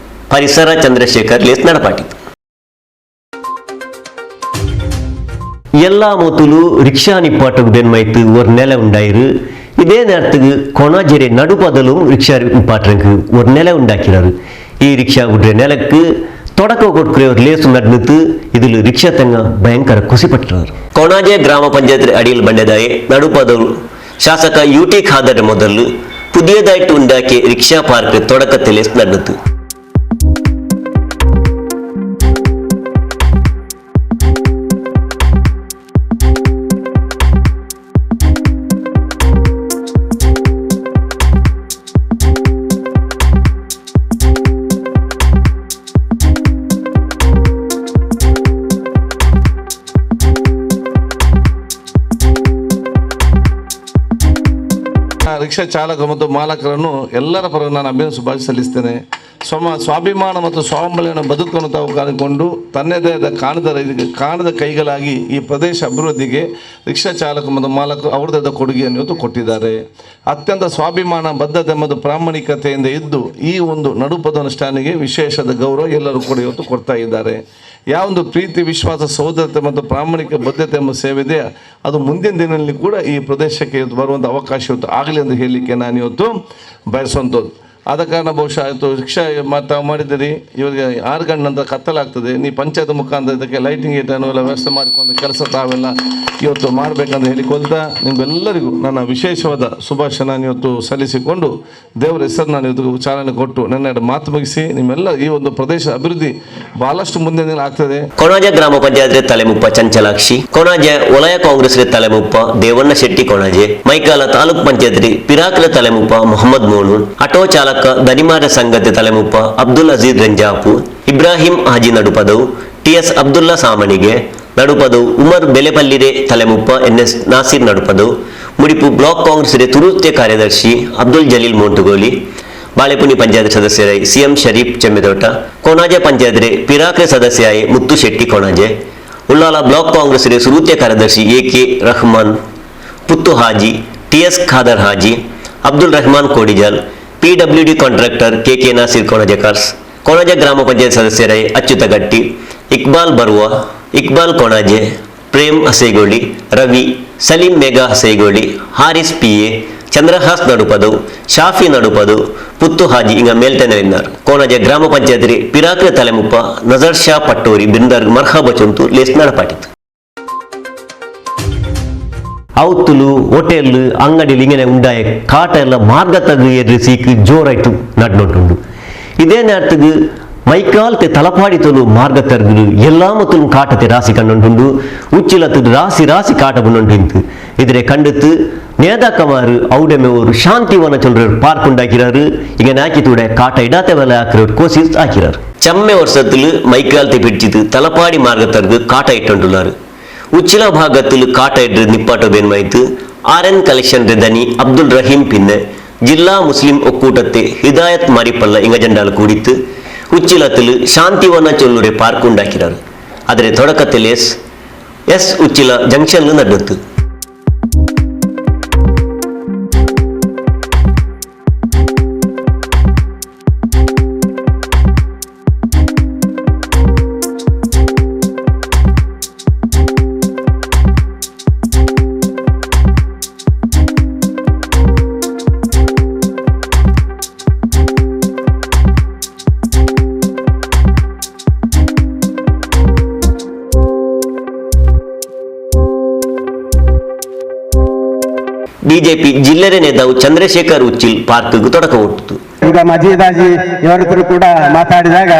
ಪರಿಸರ ಚಂದ್ರಶೇಖರ್ ಲೇಸ್ ನಡಪಾಟಿತು. எல்லா மொத்தலு ரிக்ஷா நிப்பாட்டுக்கு பெண்மைத்து ஒரு நிலை உண்டாயிரு. இதே நேரத்துக்கு கொணாஜெரி நடுப்பதலும் ரிக்ஷா நிப்பாட்டுறதுக்கு ஒரு நிலை உண்டாக்கிறாரு. ಈ ರಿಕ್ಷಾ ಬಿಡ್ರೆ ನೆಲಕ್ಕೆ ತೊಡಕ ಕೊಟ್ರೆ ಅವ್ರು ಲೇಸು ನಡೆದು ಇದಿಲು ರಿಕ್ಷಾ ತಂಗ ಭಯಂಕರ ಖುಷಿಪಟ್ಟರು. ಕೊಣಾಜೆ ಗ್ರಾಮ ಪಂಚಾಯತ್ ಅಡಿಯಲ್ಲಿ ಬಂಡದಾಯಿ ನಡುಪದವರು ಶಾಸಕ UT ಖಾದರ್ ಮೊದಲು ಪುದಿಯದಾಯಿಟ್ಟು ಉಂಡಾಕಿ ರಿಕ್ಷಾ ಪಾರ್ಕ್ ತೊಡಕತ್ತೆ ಲೇಸ್ ನಡೆದು. ರಿಕ್ಷಾ ಚಾಲಕ ಮತ್ತು ಮಾಲಕರನ್ನು ಎಲ್ಲರ ಪರವಾಗಿ ನಾನು ಅಭಿನಂದನೆ ಶುಭಾಶಯ ಸಲ್ಲಿಸ್ತೇನೆ. ಸ್ವಾಭಿಮಾನ ಮತ್ತು ಸ್ವಾವಲಂಬನೆಯನ್ನು ಬದುಕನ್ನು ತಾವು ಕಾಣಿಕೊಂಡು ತನ್ನದೇ ಆದ ಕಾಣದ ಕೈಗಳಾಗಿ ಈ ಪ್ರದೇಶ ಅಭಿವೃದ್ಧಿಗೆ ರಿಕ್ಷಾ ಚಾಲಕ ಮತ್ತು ಮಾಲಕರು ಅವರದೇ ಕೊಡುಗೆಯನ್ನು ಇವತ್ತು ಕೊಟ್ಟಿದ್ದಾರೆ. ಅತ್ಯಂತ ಸ್ವಾಭಿಮಾನ ಬದ್ಧತೆ ಮತ್ತು ಪ್ರಾಮಾಣಿಕತೆಯಿಂದ ಇದ್ದು ಈ ಒಂದು ನಡುಪದ ಅನುಷ್ಠಾನಿಗೆ ವಿಶೇಷದ ಗೌರವ ಎಲ್ಲರೂ ಕೂಡ ಇವತ್ತು ಕೊಡ್ತಾ ಇದ್ದಾರೆ. ಯಾವೊಂದು ಪ್ರೀತಿ, ವಿಶ್ವಾಸ, ಸಹೋದರತೆ ಮತ್ತು ಪ್ರಾಮಾಣಿಕ ಬದ್ಧತೆ ಎಂಬ ಸೇವೆ ಇದೆ ಅದು ಮುಂದಿನ ದಿನದಲ್ಲಿ ಕೂಡ ಈ ಪ್ರದೇಶಕ್ಕೆ ಇವತ್ತು ಬರುವಂಥ ಅವಕಾಶ ಇವತ್ತು ಆಗಲಿ ಅಂತ ಹೇಳಲಿಕ್ಕೆ ನಾನು ಇವತ್ತು ಬಯಸುವಂಥದ್ದು. ಆದ ಕಾರಣ ಬಹುಶಃ ಇವತ್ತು ರಿಕ್ಷಾ ತಾವು ಮಾಡಿದ್ದೀರಿ, ಇವರಿಗೆ 6 ಗಂಟೆ ನಂತರ ಕತ್ತಲಾಗ್ತದೆ, ನೀವು ಪಂಚಾಯತ್ ಮುಖಾಂತರ ಇದಕ್ಕೆ ಲೈಟಿಂಗ್ ಏಟನ್ನು ಎಲ್ಲ ವ್ಯವಸ್ಥೆ ಮಾಡಿಕೊಂಡು ಕೆಲಸ ತಾವೆಲ್ಲ ಇವತ್ತು ಮಾಡಬೇಕಂತ ಹೇಳಿಕೊಳ್ತಾ ನಿಮಗೆಲ್ಲರಿಗೂ ನನ್ನ ವಿಶೇಷವಾದ ಶುಭಾಶಯ ನಾನು ಇವತ್ತು ಸಲ್ಲಿಸಿಕೊಂಡು ದೇವರ ಹೆಸರು ನಾನು ಇವತ್ತು ಚಾಲನೆ ಕೊಟ್ಟು ನನ್ನ ಮಾತು ಮುಗಿಸಿ ನಿಮ್ಮೆಲ್ಲ ಈ ಒಂದು ಪ್ರದೇಶ ಅಭಿವೃದ್ಧಿ ಬಹಳಷ್ಟು ಮುಂದಿನ ದಿನ ಆಗ್ತದೆ. ಕೊಣಾಜೆ ಗ್ರಾಮ ಪಂಚಾಯತ್ ತಲೆಮುಪ್ಪ ಚಂಚಲಾಕ್ಷಿ, ಕೊಣಾಜೆ ವಲಯ ಕಾಂಗ್ರೆಸ್ ತಲೆಮುಪ್ಪ ದೇವಣ್ಣ ಶೆಟ್ಟಿ ಕೊಣಾಜೆ, ಮೈಕಾಲ ತಾಲೂಕ್ ಪಂಚಾಯತ್ ಪಿರಾಕಲ ತಲೆಮುಪ್ಪ ಮೊಹಮ್ಮದ್ ಮೋನೂನ್, ಆಟೋ ಚಾಲಕ ದನಿಮಾರ ಸಂಗತಿ ತಲೆಮುಪ್ಪ ಅಬ್ದುಲ್ ಅಜೀಜ್ ರಂಜಾಪು, ಇಬ್ರಾಹಿಂ ಹಾಜಿ ನಡುಪದವು, ಟಿಎಸ್ ಅಬ್ದುಲ್ಲಾ ಸಾಮಣಿಗೆ ನಡುಪದವು, ಉಮರ್ ಬೆಲೆಪಲ್ಲಿರೆ ತಲೆಮುಪ್ಪ NS Naseer Nadupadavu, Mudipu block Congress ತುರುತ್ಯ ಕಾರ್ಯದರ್ಶಿ ಅಬ್ದುಲ್ ಜಲೀಲ್ ಮೋಂಟುಗೋಲಿ, ಬಾಳೆಪುನಿ ಪಂಚಾಯತ್ ಸದಸ್ಯರಾയി ಸಿಎಂ ಶರೀಫ್ ಚೆಮ್ಮೆದೋಟ, ಕೊಣಾಜೆ ಪಂಚಾಯತ್ ಪಿರಾಕ್ರೆ ಸದಸ್ಯರಾയി ಮುತ್ತು ಶೆಟ್ಟಿ ಕೊಣಾಜೆ, ಉಳ್ಳಾಲ ಬ್ಲಾಕ್ ಕಾಂಗ್ರೆಸ್ ಸುರುತ್ಯ ಕಾರ್ಯದರ್ಶಿ AK Rahman, Puttu Haji, TS Khader Haji, Abdul Rehman Kodijal, PWD contractor KK Naseer Konaje cars, Konaje ಗ್ರಾಮ ಪಂಚಾಯತ್ ಸದಸ್ಯರಾയി ಅಚ್ಯುತ ಗಟ್ಟಿ, ಇಕ್ಬಾಲ್ ಬರುವಾ, ಇಕ್ಬಾಲ್ ಕೊಣಾಜೆ, ಪ್ರೇಮ್ ಹಸೇಗೋಳಿ, ರವಿ, ಸಲೀಂ ಮೇಘಾ ಹಸೇಗೋಳಿ, ಹಾರಿಸ್ ಪಿಎ, ಚಂದ್ರಹಾಸ್ ನಡುಪದವು, ಶಾಫಿ ನಡುಪದವು, ಪುತ್ತು ಹಾಜಿ ಇಂಗ ಮೇಲ್ತೆನರಿದ್ದಾರೆ. ಕೊಣಾಜೆ ಗ್ರಾಮ ಪಂಚಾಯತ್ ಪಿರಾಕ್ರೆ ತಲೆಮುಪ್ಪ ನಜರ್ ಶಾ ಪಟ್ಟೋರಿ ಬಿಂದರ್ ಮರ್ಹಾಬ ಚೊಂತು ಲೇಸ್ ನಡಪಾಟಿತ್ತು. ಔತುಲು ಹೋಟೆಲ್ ಅಂಗಡಿಲಿ ಇಂಗನೆ ಉಂಡಾಯ ಕಾಟ ಎಲ್ಲ ಮಾರ್ಗ ತಗು ಎದುರಿಸಿಕ್ ಜೋರಾಯ್ತು ನಡ್ನೊಂಟುಂಡು. ಇದೇ நேரத்துக்கு ಮೈಕಾಲ್ತೆ ತಲಪಾಡಿತಲು ಮಾರ್ಗ ತರ್ಗುಲು ಎಲ್ಲಾ ಮತ್ತಲು ಕಾಟತೆ ರಾಸಿ ಕಣ್ಣೊಂಟುಂಡು. ಉಚ್ಚಿಲತ್ತು ರಾಸಿ ರಾಸಿ ಕಾಟ ಬಂದೊಂಟಿಂತು ಇದ್ರೆ ಕಂಡುತ್ತು நேதாக்கமாறு அவுடமே ஒரு சாந்திவன சொல்றாரு பார்க் உண்டாக்கிறாரு. இங்க நாக்கித்தூட காட்ட இடாத வேலை ஆக்குறவர் கோசிஸ் ஆக்கிறார். செம்மை வருஷத்துல மைக்கால்த்தை பிடிச்சிட்டு தலப்பாடி மார்க்கத்திற்கு காட்ட இட்டுள்ளாரு. ಉಚ್ಚಿಲ ಭಾಗದಲ್ಲಿ ಕಾಟ ಇಡ್ರೆ ನಿಪ್ಪಾಟ ಬೇನ್ಮಾಯ್ತು. ಆರ್ಎನ್ ಕಲೆಕ್ಷನ್ ದನಿ ಅಬ್ದುಲ್ ರಹೀಂ ಪಿನ್ನೆ ಜಿಲ್ಲಾ ಮುಸ್ಲಿಂ ಒಕ್ಕೂಟത്തെ ಹಿದಾಯತ್ ಮಾರಿಪಲ್ಲ ಇಂಗ ಜಂಡಾಲ್ ಕೂಡಿತ್ತು. ഉച്ചിലത്തിൽ ശാന്തിവന ചൊല്ലുരെ പാർക്ക് ഉണ്ടാക്കിയാണ്. അതിന് തുടക്കത്തിൽ എസ് ഉച്ചില ജംഗ്ഷനിൽ നടന്നു. ಬಿಜೆಪಿ ಜಿಲ್ಲೆಯ ನೇತಾವು ಚಂದ್ರಶೇಖರ್ ಉಚ್ಚಿಲ್ ಪಾರ್ಕ್ಗೆ ತೊಡಕ ಕೊಟ್ಟಿತು. ಈಗ ಮಜೀದಾಜಿ ಇವರಿದ್ರು ಕೂಡ ಮಾತಾಡಿದಾಗ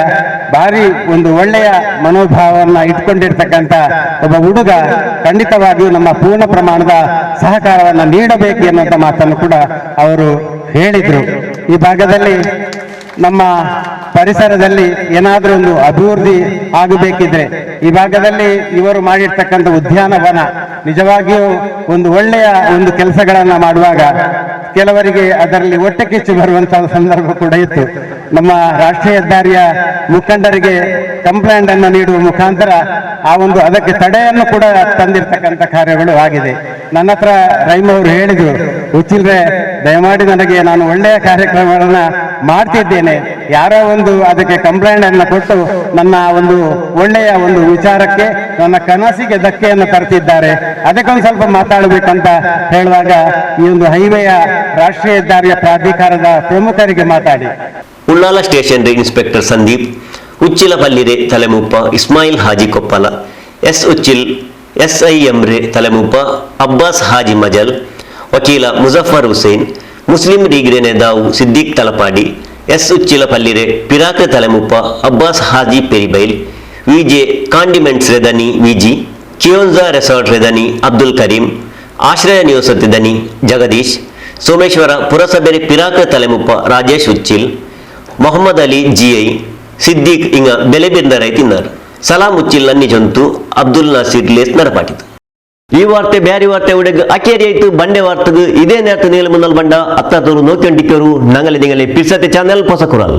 ಭಾರಿ ಒಂದು ಒಳ್ಳೆಯ ಮನೋಭಾವವನ್ನು ಇಟ್ಕೊಂಡಿರ್ತಕ್ಕಂಥ ಒಬ್ಬ ಹುಡುಗ ಖಂಡಿತವಾಗಿಯೂ ನಮ್ಮ ಪೂರ್ಣ ಪ್ರಮಾಣದ ಸಹಕಾರವನ್ನು ನೀಡಬೇಕು ಎನ್ನುವಂಥ ಮಾತನ್ನು ಕೂಡ ಅವರು ಹೇಳಿದ್ರು. ಈ ಭಾಗದಲ್ಲಿ ನಮ್ಮ ಪರಿಸರದಲ್ಲಿ ಏನಾದರೂ ಒಂದು ಅಭಿವೃದ್ಧಿ ಆಗಬೇಕಿದ್ರೆ ಈ ಭಾಗದಲ್ಲಿ ಇವರು ಮಾಡಿರ್ತಕ್ಕಂಥ ಉದ್ಯಾನವನ ನಿಜವಾಗಿಯೂ ಒಂದು ಒಳ್ಳೆಯ ಒಂದು ಕೆಲಸಗಳನ್ನ ಮಾಡುವಾಗ ಕೆಲವರಿಗೆ ಅದರಲ್ಲಿ ಹೊಟ್ಟೆ ಕಿಚ್ಚು ಬರುವಂತಹ ಸಂದರ್ಭ ಕೂಡ ಇತ್ತು. ನಮ್ಮ ರಾಷ್ಟ್ರೀಯ ಹೆದ್ದಾರಿಯ ಮುಖಂಡರಿಗೆ ಕಂಪ್ಲೇಂಟ್ ಅನ್ನು ನೀಡುವ ಮುಖಾಂತರ ಆ ಒಂದು ಅದಕ್ಕೆ ತಡೆಯನ್ನು ಕೂಡ ತಂದಿರ್ತಕ್ಕಂಥ ಕಾರ್ಯಗಳು ಆಗಿದೆ. ನನ್ನ ಹತ್ರ ರೈಮ್ ಅವರು ಹೇಳಿದ್ರು, ಉಚ್ಚಿಲ್ರೆ ದಯಮಾಡಿ ನನಗೆ ನಾನು ಒಳ್ಳೆಯ ಕಾರ್ಯಕ್ರಮಗಳನ್ನ ಮಾಡ್ತಿದ್ದೇನೆ, ಯಾರೋ ಒಂದು ಅದಕ್ಕೆ ಕಂಪ್ಲೇಂಟ್ ಅನ್ನು ಕೊಟ್ಟು ನನ್ನ ಒಂದು ಒಳ್ಳೆಯ ಒಂದು ವಿಚಾರಕ್ಕೆ ನನ್ನ ಕನಸಿಗೆ ಧಕ್ಕೆಯನ್ನು ತರ್ತಿದ್ದಾರೆ, ಅದಕ್ಕೊಂದು ಸ್ವಲ್ಪ ಮಾತಾಡಬೇಕಂತ ಹೇಳುವಾಗ ಈ ಒಂದು ಹೈವೇಯ ರಾಷ್ಟ್ರೀಯ ಹೆದ್ದಾರಿಯ ಪ್ರಾಧಿಕಾರದ ಪ್ರಮುಖರಿಗೆ ಮಾತಾಡಿ. ಉಳ್ಳಾಲ ಸ್ಟೇಷನ್ ಇನ್ಸ್ಪೆಕ್ಟರ್ ಸಂದೀಪ್, ಉಚ್ಚಿಲ ಪಲ್ಲಿರೆ ತಲೆಮುಪ್ಪ ಇಸ್ಮಾಯಿಲ್ ಹಾಜಿ ಕೊಪ್ಪಲ, ಎಸ್ ಉಚ್ಚಿಲ್ SIM ರೆ ತಲೆಮುಪ್ಪ ಅಬ್ಬಾಸ್ ಹಾಜಿ ಮಜಲ್, ವಕೀಲ ಮುಜಫರ್ ಹುಸೇನ್, ಮುಸ್ಲಿಂ ಲೀಗ್ ನೇತಾವು ಸಿದ್ದಿಕ್ ತಲಪಾಡಿ, ಎಸ್ ಉಚ್ಚಿಲ ಪಲ್ಲಿರೆ ಪಿರಾಕ ತಲೆಮುಪ್ಪ ಅಬ್ಬಾಸ್ ಹಾಜಿ ಪೆರಿಬೈಲ್, ವಿಜೆ ಕಾಂಡಿಮೆಂಟ್ಸ್ ರೆದನಿ ವಿಜಿ, ಕಿಯೋನ್ಜಾ ರೆಸಾರ್ಟ್ ರೆದನಿ ಅಬ್ದುಲ್ ಕರೀಂ, ಆಶ್ರಯ ನಿವಸತಿ ದನಿ ಜಗದೀಶ್, ಸೋಮೇಶ್ವರ ಪುರಸಭೆ ಪಿರಾಕ ತಲೆಮುಪ್ಪ ರಾಜೇಶ್ ಉಚ್ಚಿಲ್, ಮೊಹಮ್ಮದ್ ಅಲಿ GI, ಸಿದ್ದಿಕ್ ಇಂಗ ಬೆಲೆ ಬಿಂದರೈ ತಿನ್ನರು. ಸಲಾಂ ಉಚ್ಚಿಲ್ ಅನ್ನಿ ಜಂತು ಅಬ್ದುಲ್ ನಾಸೀರ್ ಲೇಸ್ ನಡಪಾಟಿತು. ಈ ವಾರ್ತೆ ಬ್ಯಾರಿ ವಾರ್ತೆ ಉಡೆಗ್ ಅಕೇರಿ ಆಯ್ತು ಬಂಡೆ ವಾರ್ತಗ ಇದೇ ನೇರತ್ತು ನೀಲ ಮುನ್ನಲ್ ಬಂಡ ಅತ್ತಾತೂರು ನೋಕಂಡಿಕ್ಕರು ನಂಗಲೆ ನಿಂಗಲೆ ಪಿರ್ಸತೆ ಚಾನೆಲ್ ಪೊಸಕುರಲ್